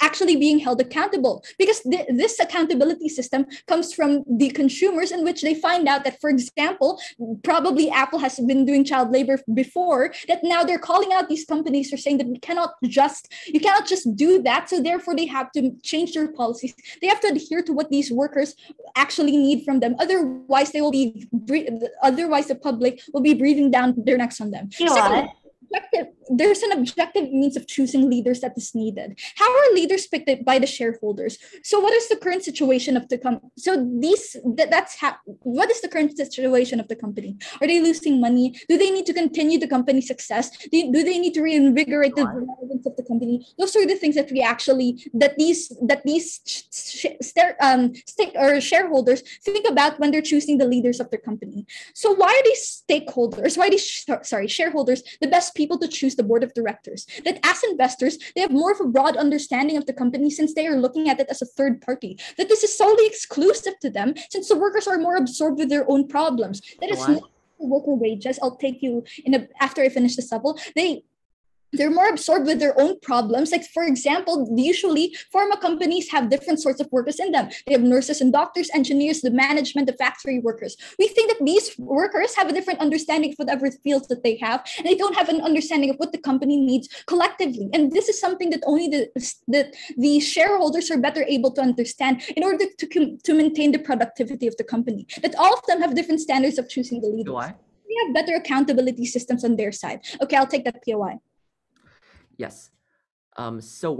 actually being held accountable, because this accountability system comes from the consumers, in which they find out that, for example, probably Apple has been doing child labor before, that now they're calling out these companies for saying that you cannot just do that. So therefore they have to change their policies. They have to adhere to what these workers actually need from them. Otherwise the public will be breathing down their necks on them. There's an objective means of choosing leaders that is needed. How are leaders picked by the shareholders? So what is the current situation of the company? What is the current situation of the company? Are they losing money? Do they need to continue the company's success? Do they need to reinvigorate the relevance of the company? Those are the things that shareholders think about when they're choosing the leaders of their company. So why are these shareholders the best people people to choose the board of directors. That as investors, they have more of a broad understanding of the company since they are looking at it as a third party. That this is solely exclusive to them since the workers are more absorbed with their own problems. That is not worker wages. I'll take you after I finish this level. They're more absorbed with their own problems. Like, for example, usually pharma companies have different sorts of workers in them. They have nurses and doctors, engineers, the management, the factory workers. We think that these workers have a different understanding of whatever fields that they have, and they don't have an understanding of what the company needs collectively. And this is something that only the shareholders are better able to understand in order to maintain the productivity of the company. That all of them have different standards of choosing the leaders. POI? We have better accountability systems on their side. Okay, I'll take that POI. Yes. So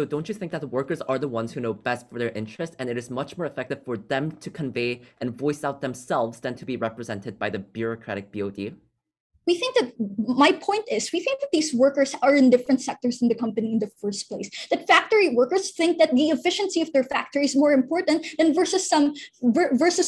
don't you think that the workers are the ones who know best for their interest, and it is much more effective for them to convey and voice out themselves than to be represented by the bureaucratic BOD? We think that my point is, we think that these workers are in different sectors in the company in the first place. That factory workers think that the efficiency of their factory is more important than versus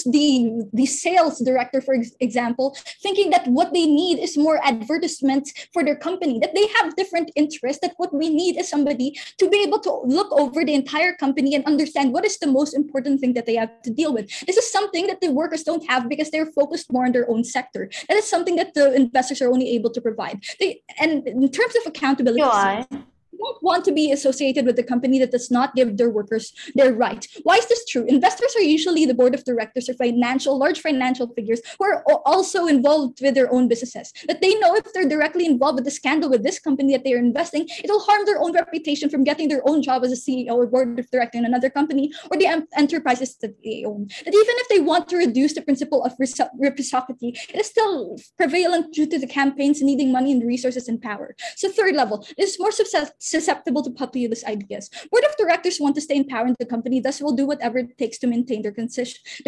the sales director, for example, thinking that what they need is more advertisements for their company. That they have different interests. That what we need is somebody to be able to look over the entire company and understand what is the most important thing that they have to deal with. This is something that the workers don't have because they're focused more on their own sector. That is something that the investors are only able to provide. And in terms of accountability, we don't want to be associated with a company that does not give their workers their right. Why is this true? Investors are usually the board of directors or large financial figures who are also involved with their own businesses. That they know if they're directly involved with the scandal with this company that they are investing, it'll harm their own reputation from getting their own job as a CEO or board of director in another company or the enterprises that they own. That even if they want to reduce the principle of reciprocity, it is still prevalent due to the campaigns needing money and resources and power. So third level, this is more susceptible to populist ideas. Board of directors want to stay in power in the company, thus will do whatever it takes to maintain their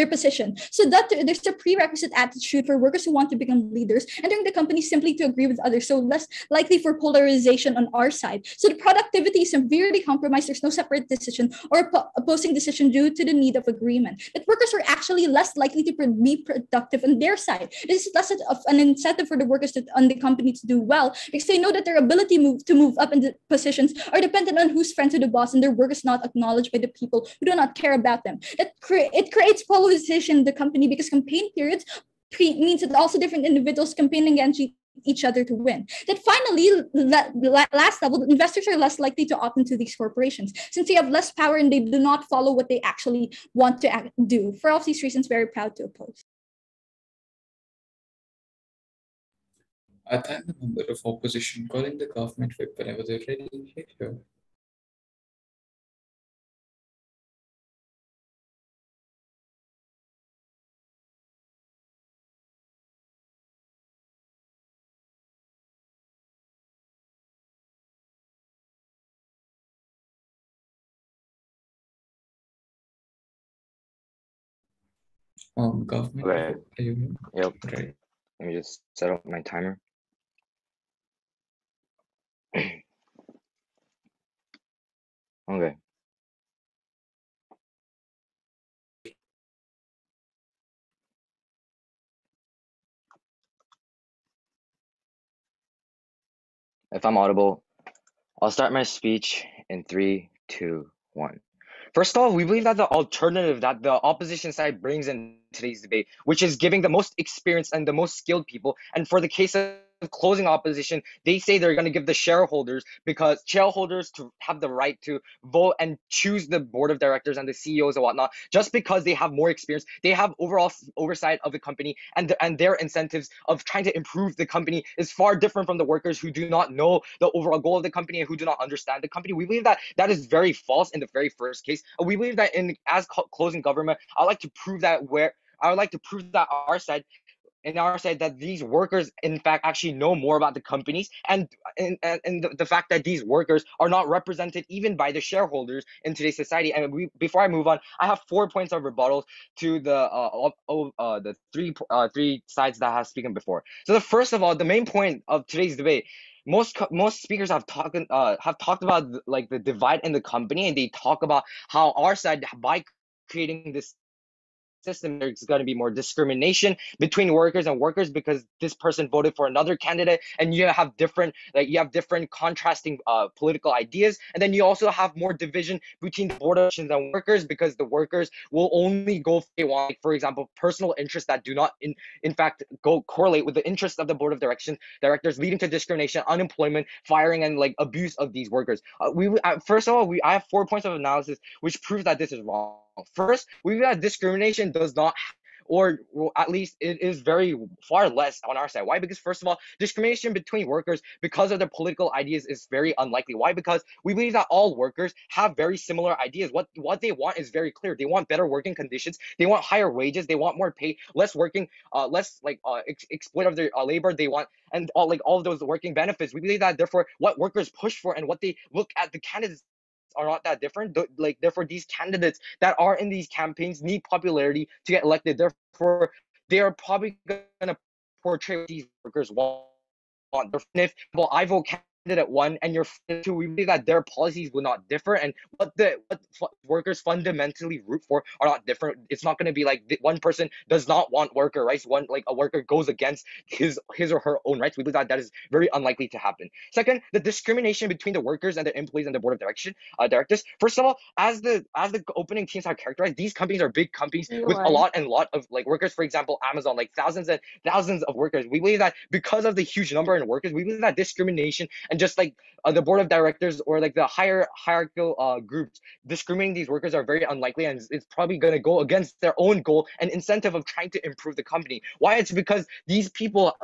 position. So that there's a prerequisite attitude for workers who want to become leaders, entering the company simply to agree with others, so less likely for polarization on our side. So the productivity is severely compromised. There's no separate decision or opposing decision due to the need of agreement. That workers are actually less likely to be productive on their side. This is less of an incentive for the workers on the company to do well because they know that their ability to move up in the positions are dependent on who's friends with the boss, and their work is not acknowledged by the people who do not care about them. It creates polarization in the company because campaign periods means that also different individuals campaigning against each other to win. That finally, last level, investors are less likely to opt into these corporations since they have less power and they do not follow what they actually want to do. For all of these reasons, very proud to oppose. I thank the member of opposition calling the government whip whenever they're ready. Here. Government. Okay. Are you here? Yep. Right. Let me just set up my timer. Okay. If I'm audible, I'll start my speech in 3, 2, 1. First of all, we believe that the alternative that the opposition side brings in today's debate, which is giving the most experienced and the most skilled people, and for the case of closing opposition, they say they're going to give the shareholders, because shareholders to have the right to vote and choose the board of directors and the CEOs and whatnot, just because they have more experience, they have overall oversight of the company, and their incentives of trying to improve the company is far different from the workers who do not know the overall goal of the company and who do not understand the company. We believe that that is very false in the very first case. We believe that as closing government, I would like to prove that our side that these workers in fact actually know more about the companies, and the fact that these workers are not represented even by the shareholders in today's society. And before I move on, I have 4 points of rebuttals to the three sides that have spoken before. So the first of all, the main point of today's debate, most speakers have talked about like the divide in the company, and they talk about how our side, by creating this system, there's going to be more discrimination between workers and workers because this person voted for another candidate, and you have different contrasting political ideas, and then you also have more division between the board of elections and workers because the workers will only go if they want, like, for example, personal interests that do not in fact go correlate with the interests of the board of directors, leading to discrimination, unemployment, firing, and like abuse of these workers. First of all, I have 4 points of analysis which proves that this is wrong. First, we that discrimination does not, or well, at least it is very far less on our side. Why? Because first of all, discrimination between workers because of their political ideas is very unlikely. Why? Because we believe that all workers have very similar ideas. What they want is very clear. They want better working conditions. They want higher wages. They want more pay, less working, less exploit of their labor. They want and all of those working benefits. We believe that therefore what workers push for and what they look at the candidates are not that different. Therefore, these candidates that are in these campaigns need popularity to get elected. Therefore, they are probably going to portray what these workers want. If I vote candidate 1 and you're 2, we believe that their policies will not differ, and what workers fundamentally root for are not different. It's not going to be like one person does not want worker rights, a worker goes against his or her own rights. We believe that is very unlikely to happen. Second, the discrimination between the workers and the employees and the board of directors. First of all, as the opening teams are characterized, these companies are big companies with a lot of workers. For example, Amazon, thousands and thousands of workers. We believe that because of the huge number of workers, we believe that discrimination and just the board of directors or the hierarchical groups discriminating these workers are very unlikely, and it's probably going to go against their own goal and incentive of trying to improve the company. Why? It's because these people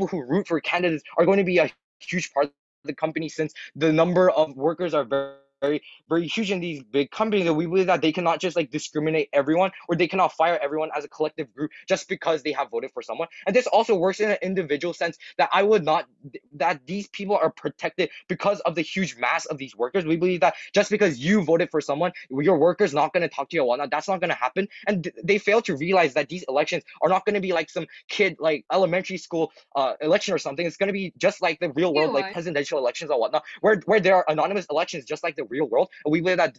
who root for candidates are going to be a huge part of the company, since the number of workers are very huge in these big companies, and we believe that they cannot just discriminate everyone, or they cannot fire everyone as a collective group just because they have voted for someone. And this also works in an individual sense, that these people are protected because of the huge mass of these workers. We believe that just because you voted for someone, your worker's not going to talk to you or whatnot. That's not going to happen. And they fail to realize that these elections are not going to be like some kid elementary school election or something. It's going to be just like the real world, presidential elections or whatnot, where there are anonymous elections just like the real world. And we believe that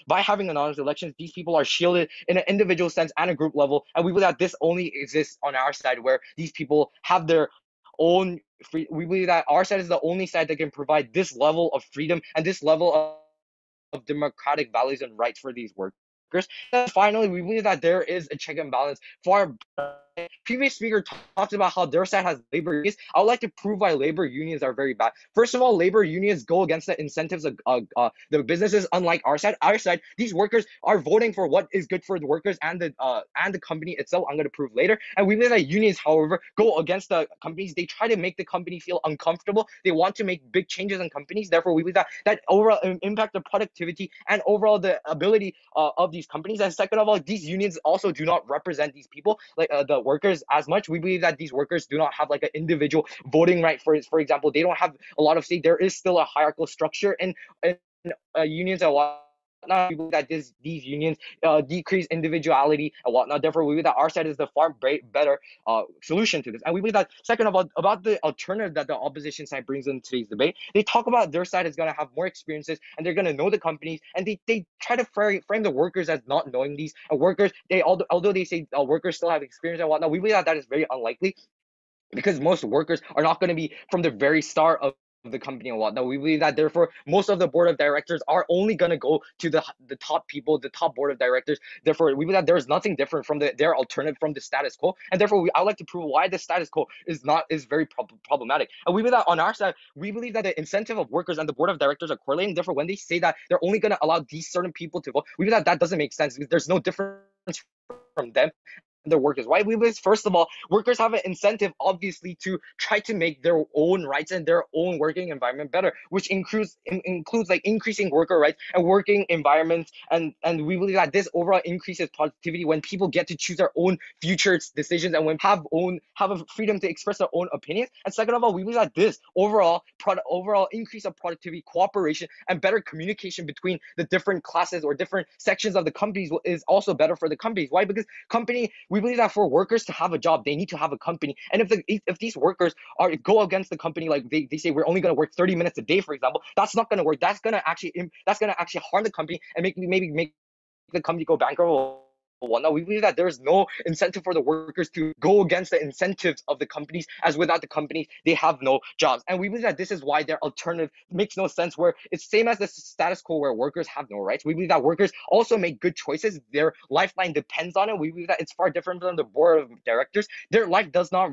by having anonymous elections, these people are shielded in an individual sense and a group level. And we believe that this only exists on our side, where these people have their own free. We believe that our side is the only side that can provide this level of freedom and this level of democratic values and rights for these workers. And finally, we believe that there is a check and balance for our previous speaker talked about how their side has labor unions. I would like to prove why labor unions are very bad. First of all, labor unions go against the incentives of the businesses. Unlike our side, these workers are voting for what is good for the workers and the company itself. I'm going to prove later. And we believe that unions, however, go against the companies. They try to make the company feel uncomfortable. They want to make big changes in companies. Therefore, we believe that overall impact the productivity and overall the ability of these companies. And second of all, these unions also do not represent these people, the workers, as much. We believe that these workers do not have an individual voting right. For example, they don't have a lot of say. There is still a hierarchical structure in unions and whatnot. We believe that these unions decrease individuality and whatnot. Therefore, we believe that our side is the far better solution to this. And we believe that second of all, about the alternative that the opposition side brings in today's debate, they talk about their side is going to have more experiences and they're going to know the companies, and they try to frame the workers as not knowing these. And workers, although they say workers still have experience and whatnot, we believe that is very unlikely, because most workers are not going to be from the very start of the company and whatnot. We believe that therefore most of the board of directors are only going to go to the top people, the top board of directors. Therefore, we believe that there is nothing different from their alternative from the status quo. And therefore, I would like to prove why the status quo is very problematic. And we believe that on our side, we believe that the incentive of workers and the board of directors are correlating. Therefore, when they say that they're only going to allow these certain people to vote, we believe that doesn't make sense, because there's no difference from them the workers. Why? Because first of all, workers have an incentive obviously to try to make their own rights and their own working environment better, which includes increasing worker rights and working environments, and we believe that this overall increases productivity when people get to choose their own future decisions and when have a freedom to express their own opinions. And second of all, we believe that this overall increase of productivity, cooperation, and better communication between the different classes or different sections of the companies is also better for the companies. Why? Because we believe that for workers to have a job, they need to have a company. And if these workers go against the company, like they say we're only going to work 30 minutes a day, for example, that's not going to work. That's going to actually harm the company and maybe make the company go bankrupt whatnot, we believe that there's no incentive for the workers to go against the incentives of the companies, as without the companies, they have no jobs. And we believe that this is why their alternative makes no sense, where it's same as the status quo where workers have no rights. We believe that workers also make good choices. Their lifeline depends on it. We believe that it's far different from the board of directors. Their life does not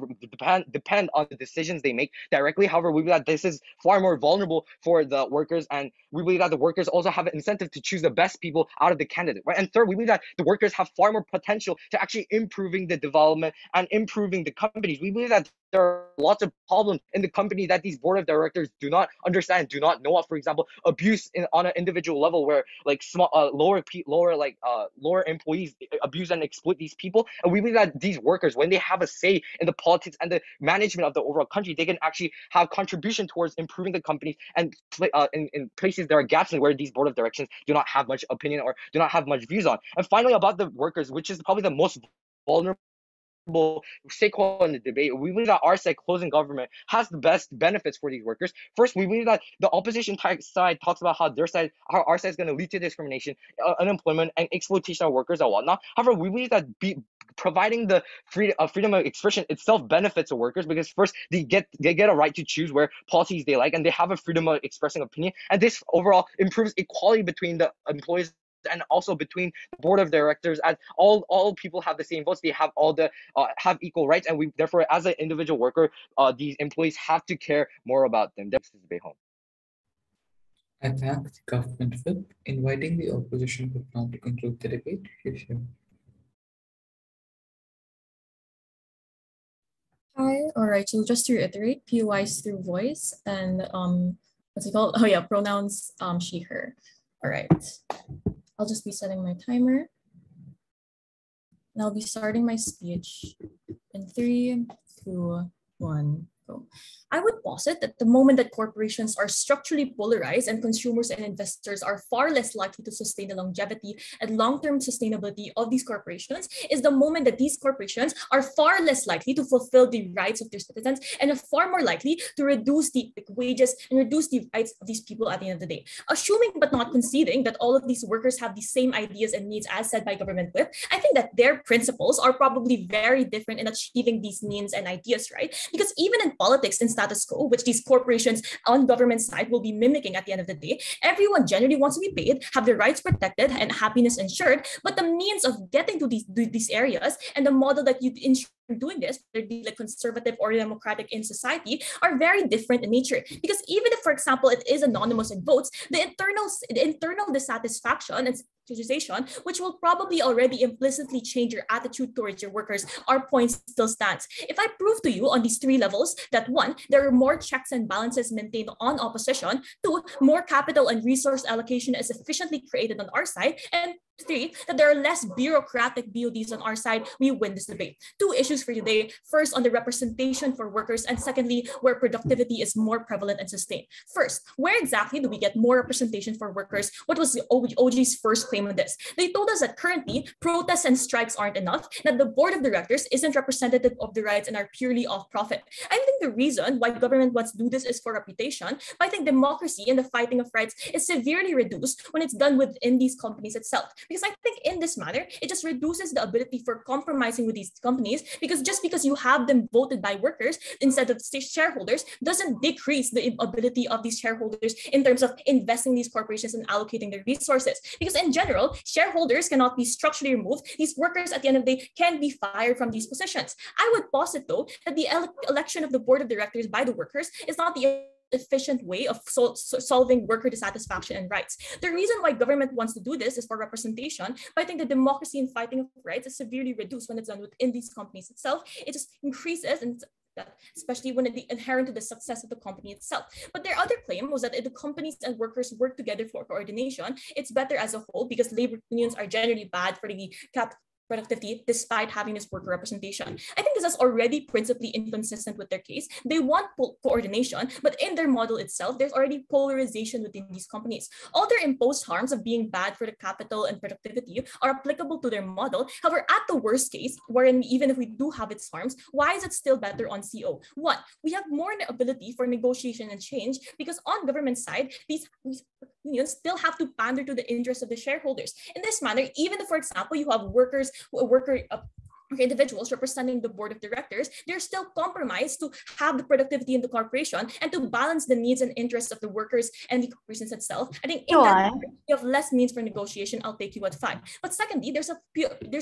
depend on the decisions they make directly. However, we believe that this is far more vulnerable for the workers, and we believe that the workers also have an incentive to choose the best people out of the candidate, right? And third, we believe that the workers have far more potential to actually improving the development and improving the companies. We believe that there are lots of problems in the company that these board of directors do not understand, do not know of. For example, abuse on an individual level, where like small, lower employees abuse and exploit these people. And we believe that these workers, when they have a say in the politics and the management of the overall country, they can actually have contribution towards improving the companies and in places there are gaps in where these board of directors do not have much opinion or do not have much views on. And finally, about the workers, which is probably the most vulnerable stakeholder in the debate, we believe that our side, closing government, has the best benefits for these workers. First, we believe that the opposition side talks about how our side is going to lead to discrimination, unemployment, and exploitation of workers and whatnot. However, we believe that providing the freedom of expression itself benefits the workers, because first, they get a right to choose where policies they like, and they have a freedom of expressing opinion, and this overall improves equality between the employees and also between the board of directors, as all people have the same votes. They have have equal rights, and we therefore, as an individual worker, these employees have to care more about them. This is home. I thank the government whip, inviting the opposition whip now to conclude the debate. Hi, all right, so just to reiterate, POIs through voice and what's it called? Oh yeah, pronouns she, her. All right, I'll just be setting my timer. And I'll be starting my speech in 3, 2, 1, go. I would posit that the moment that corporations are structurally polarized and consumers and investors are far less likely to sustain the longevity and long-term sustainability of these corporations is the moment that these corporations are far less likely to fulfill the rights of their citizens and are far more likely to reduce the wages and reduce the rights of these people at the end of the day. Assuming but not conceding that all of these workers have the same ideas and needs as said by government whip, I think that their principles are probably very different in achieving these needs and ideas, right? Because even in politics and status quo, which these corporations on government side will be mimicking at the end of the day, everyone generally wants to be paid, have their rights protected, and happiness ensured. But the means of getting to these areas and the model that you ensure doing this, whether it be like conservative or democratic in society, are very different in nature. Because even if, for example, it is anonymous in votes, the internal dissatisfaction and accusation, which will probably already implicitly change your attitude towards your workers, our point still stands. If I prove to you on these 3 levels that 1, there are more checks and balances maintained on opposition, 2, more capital and resource allocation is efficiently created on our side, and 3, that there are less bureaucratic BODs on our side, we win this debate. 2 issues for today. First, on the representation for workers, and secondly, where productivity is more prevalent and sustained. First, where exactly do we get more representation for workers? What was the OG's first claim on this? They told us that currently, protests and strikes aren't enough, that the board of directors isn't representative of the rights and are purely off profit. I think the reason why government wants to do this is for reputation, but I think democracy and the fighting of rights is severely reduced when it's done within these companies itself. Because I think in this manner, it just reduces the ability for compromising with these companies, because just because you have them voted by workers instead of shareholders doesn't decrease the ability of these shareholders in terms of investing these corporations and allocating their resources. Because in general, shareholders cannot be structurally removed. These workers at the end of the day can be fired from these positions. I would posit though that the election of the board of directors by the workers is not the efficient way of solving worker dissatisfaction and rights. The reason why government wants to do this is for representation, but I think the democracy and fighting of rights is severely reduced when it's done within these companies itself. It just increases, and that, especially when it's inherent to the success of the company itself. But their other claim was that if the companies and workers work together for coordination, it's better as a whole, because labor unions are generally bad for the productivity despite having this worker representation. I think this is already principally inconsistent with their case. They want coordination, but in their model itself, there's already polarization within these companies. All their imposed harms of being bad for the capital and productivity are applicable to their model. However, at the worst case, wherein even if we do have its harms, why is it still better on CO? 1, we have more ability for negotiation and change, because on government side, these unions still have to pander to the interests of the shareholders. In this manner, even if, for example, you have individuals representing the board of directors, they're still compromised to have the productivity in the corporation and to balance the needs and interests of the workers and the corporations itself. I think in that you have less means for negotiation. I'll take you at 5. But secondly, there's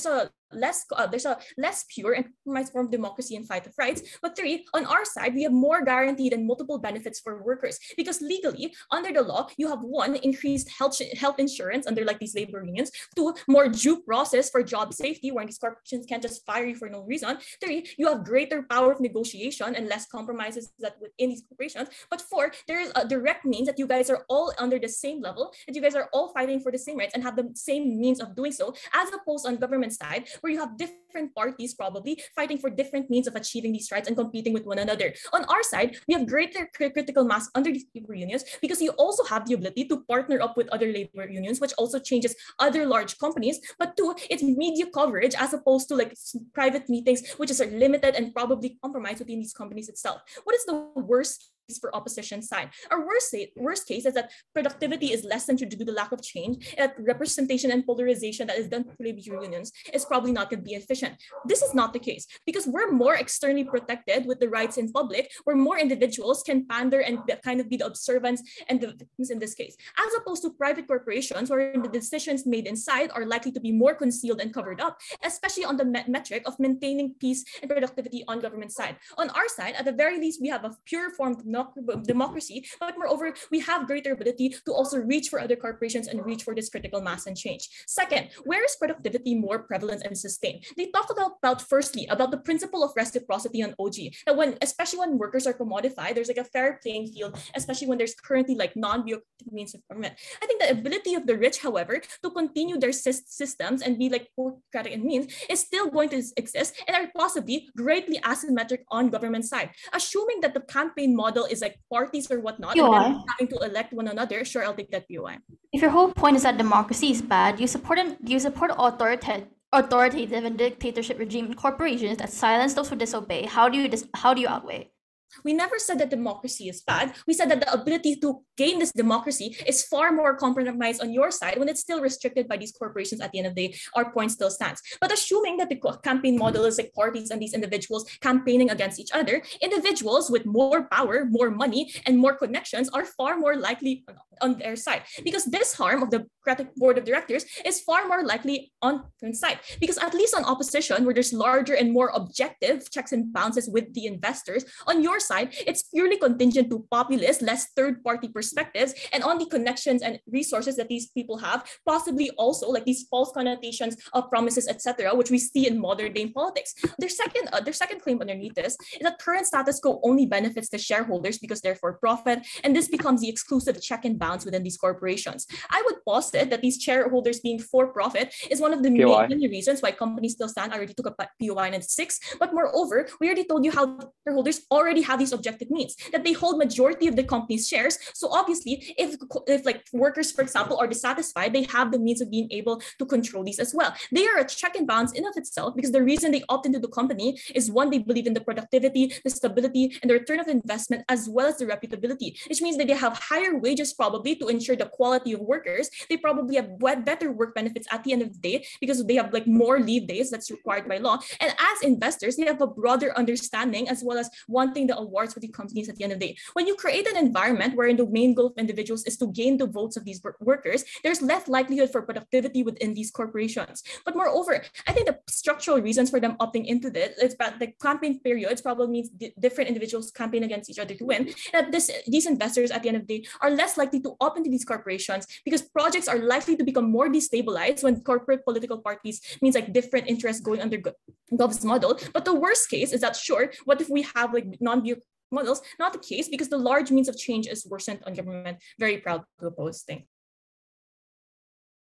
a less pure and compromised form of democracy and fight of rights. But 3, on our side, we have more guaranteed and multiple benefits for workers because legally, under the law, you have 1, increased health insurance under like these labor unions, 2, more due process for job safety, where these corporations can't just fire you for no reason, 3, you have greater power of negotiation and less compromises that within these corporations, but 4, there is a direct means that you guys are all under the same level, that you guys are all fighting for the same rights and have the same means of doing so, as opposed on government side, where you have different parties probably fighting for different means of achieving these rights and competing with one another. On our side, we have greater critical mass under these labor unions because you also have the ability to partner up with other labor unions, which also changes other large companies. But 2, it's media coverage as opposed to like private meetings, which is limited and probably compromised within these companies itself. What is the worst for opposition side? Our worst case is that productivity is lessened due to the lack of change, and that representation and polarization that is done through labor unions is probably not going to be efficient. This is not the case because we're more externally protected with the rights in public, where more individuals can pander and kind of be the observants and the victims in this case, as opposed to private corporations where the decisions made inside are likely to be more concealed and covered up, especially on the metric of maintaining peace and productivity on government side. On our side, at the very least, we have a pure form of democracy, but moreover, we have greater ability to also reach for other corporations and reach for this critical mass and change. Second, where is productivity more prevalent and sustained? They talked about firstly, about the principle of reciprocity on OG, that especially when workers are commodified, there's like a fair playing field, especially when there's currently like non-bureaucratic means of government. I think the ability of the rich, however, to continue their systems and be like bureaucratic in means is still going to exist and are possibly greatly asymmetric on government side. Assuming that the campaign model is like parties or whatnot, and then having to elect one another, sure, I'll take that POI. If your whole point is that democracy is bad, you support authoritative and dictatorship regime in corporations that silence those who disobey. How do you outweigh? We never said that democracy is bad. We said that the ability to gain this democracy is far more compromised on your side when it's still restricted by these corporations. At the end of the day, our point still stands. But assuming that the campaign model is like parties and these individuals campaigning against each other, individuals with more power, more money, and more connections are far more likely on their side. Because this harm of the Democratic Board of Directors is far more likely on their side. Because at least on opposition, where there's larger and more objective checks and balances with the investors, on your side, it's purely contingent to populist, less third-party perspectives, and on the connections and resources that these people have, possibly also like these false connotations of promises, etc., which we see in modern day politics. Their second claim underneath this is that current status quo only benefits the shareholders because they're for profit, and this becomes the exclusive check and balance within these corporations. I would posit that these shareholders being for profit is one of the many reasons why companies still stand. I already took a POI in 6, but moreover, we already told you how shareholders already have these objective means, that they hold majority of the company's shares. So obviously, if like workers, for example, are dissatisfied, they have the means of being able to control these as well. They are a check and balance in of itself because the reason they opt into the company is one, they believe in the productivity, the stability, and the return of investment, as well as the reputability, which means that they have higher wages probably to ensure the quality of workers. They probably have better work benefits at the end of the day because they have like more leave days that's required by law. And as investors, they have a broader understanding as well as wanting the awards for the companies at the end of the day. When you create an environment wherein the main goal of individuals is to gain the votes of these workers, there's less likelihood for productivity within these corporations. But moreover, I think the structural reasons for them opting into this is that the campaign periods probably means different individuals campaign against each other to win. And that these investors at the end of the day are less likely to opt into these corporations because projects are likely to become more destabilized when corporate political parties means like different interests going under Gov's model. But the worst case is that sure, what if we have like non-bureaucratic models? Not the case because the large means of change is worsened on government. Very proud to oppose. Thanks.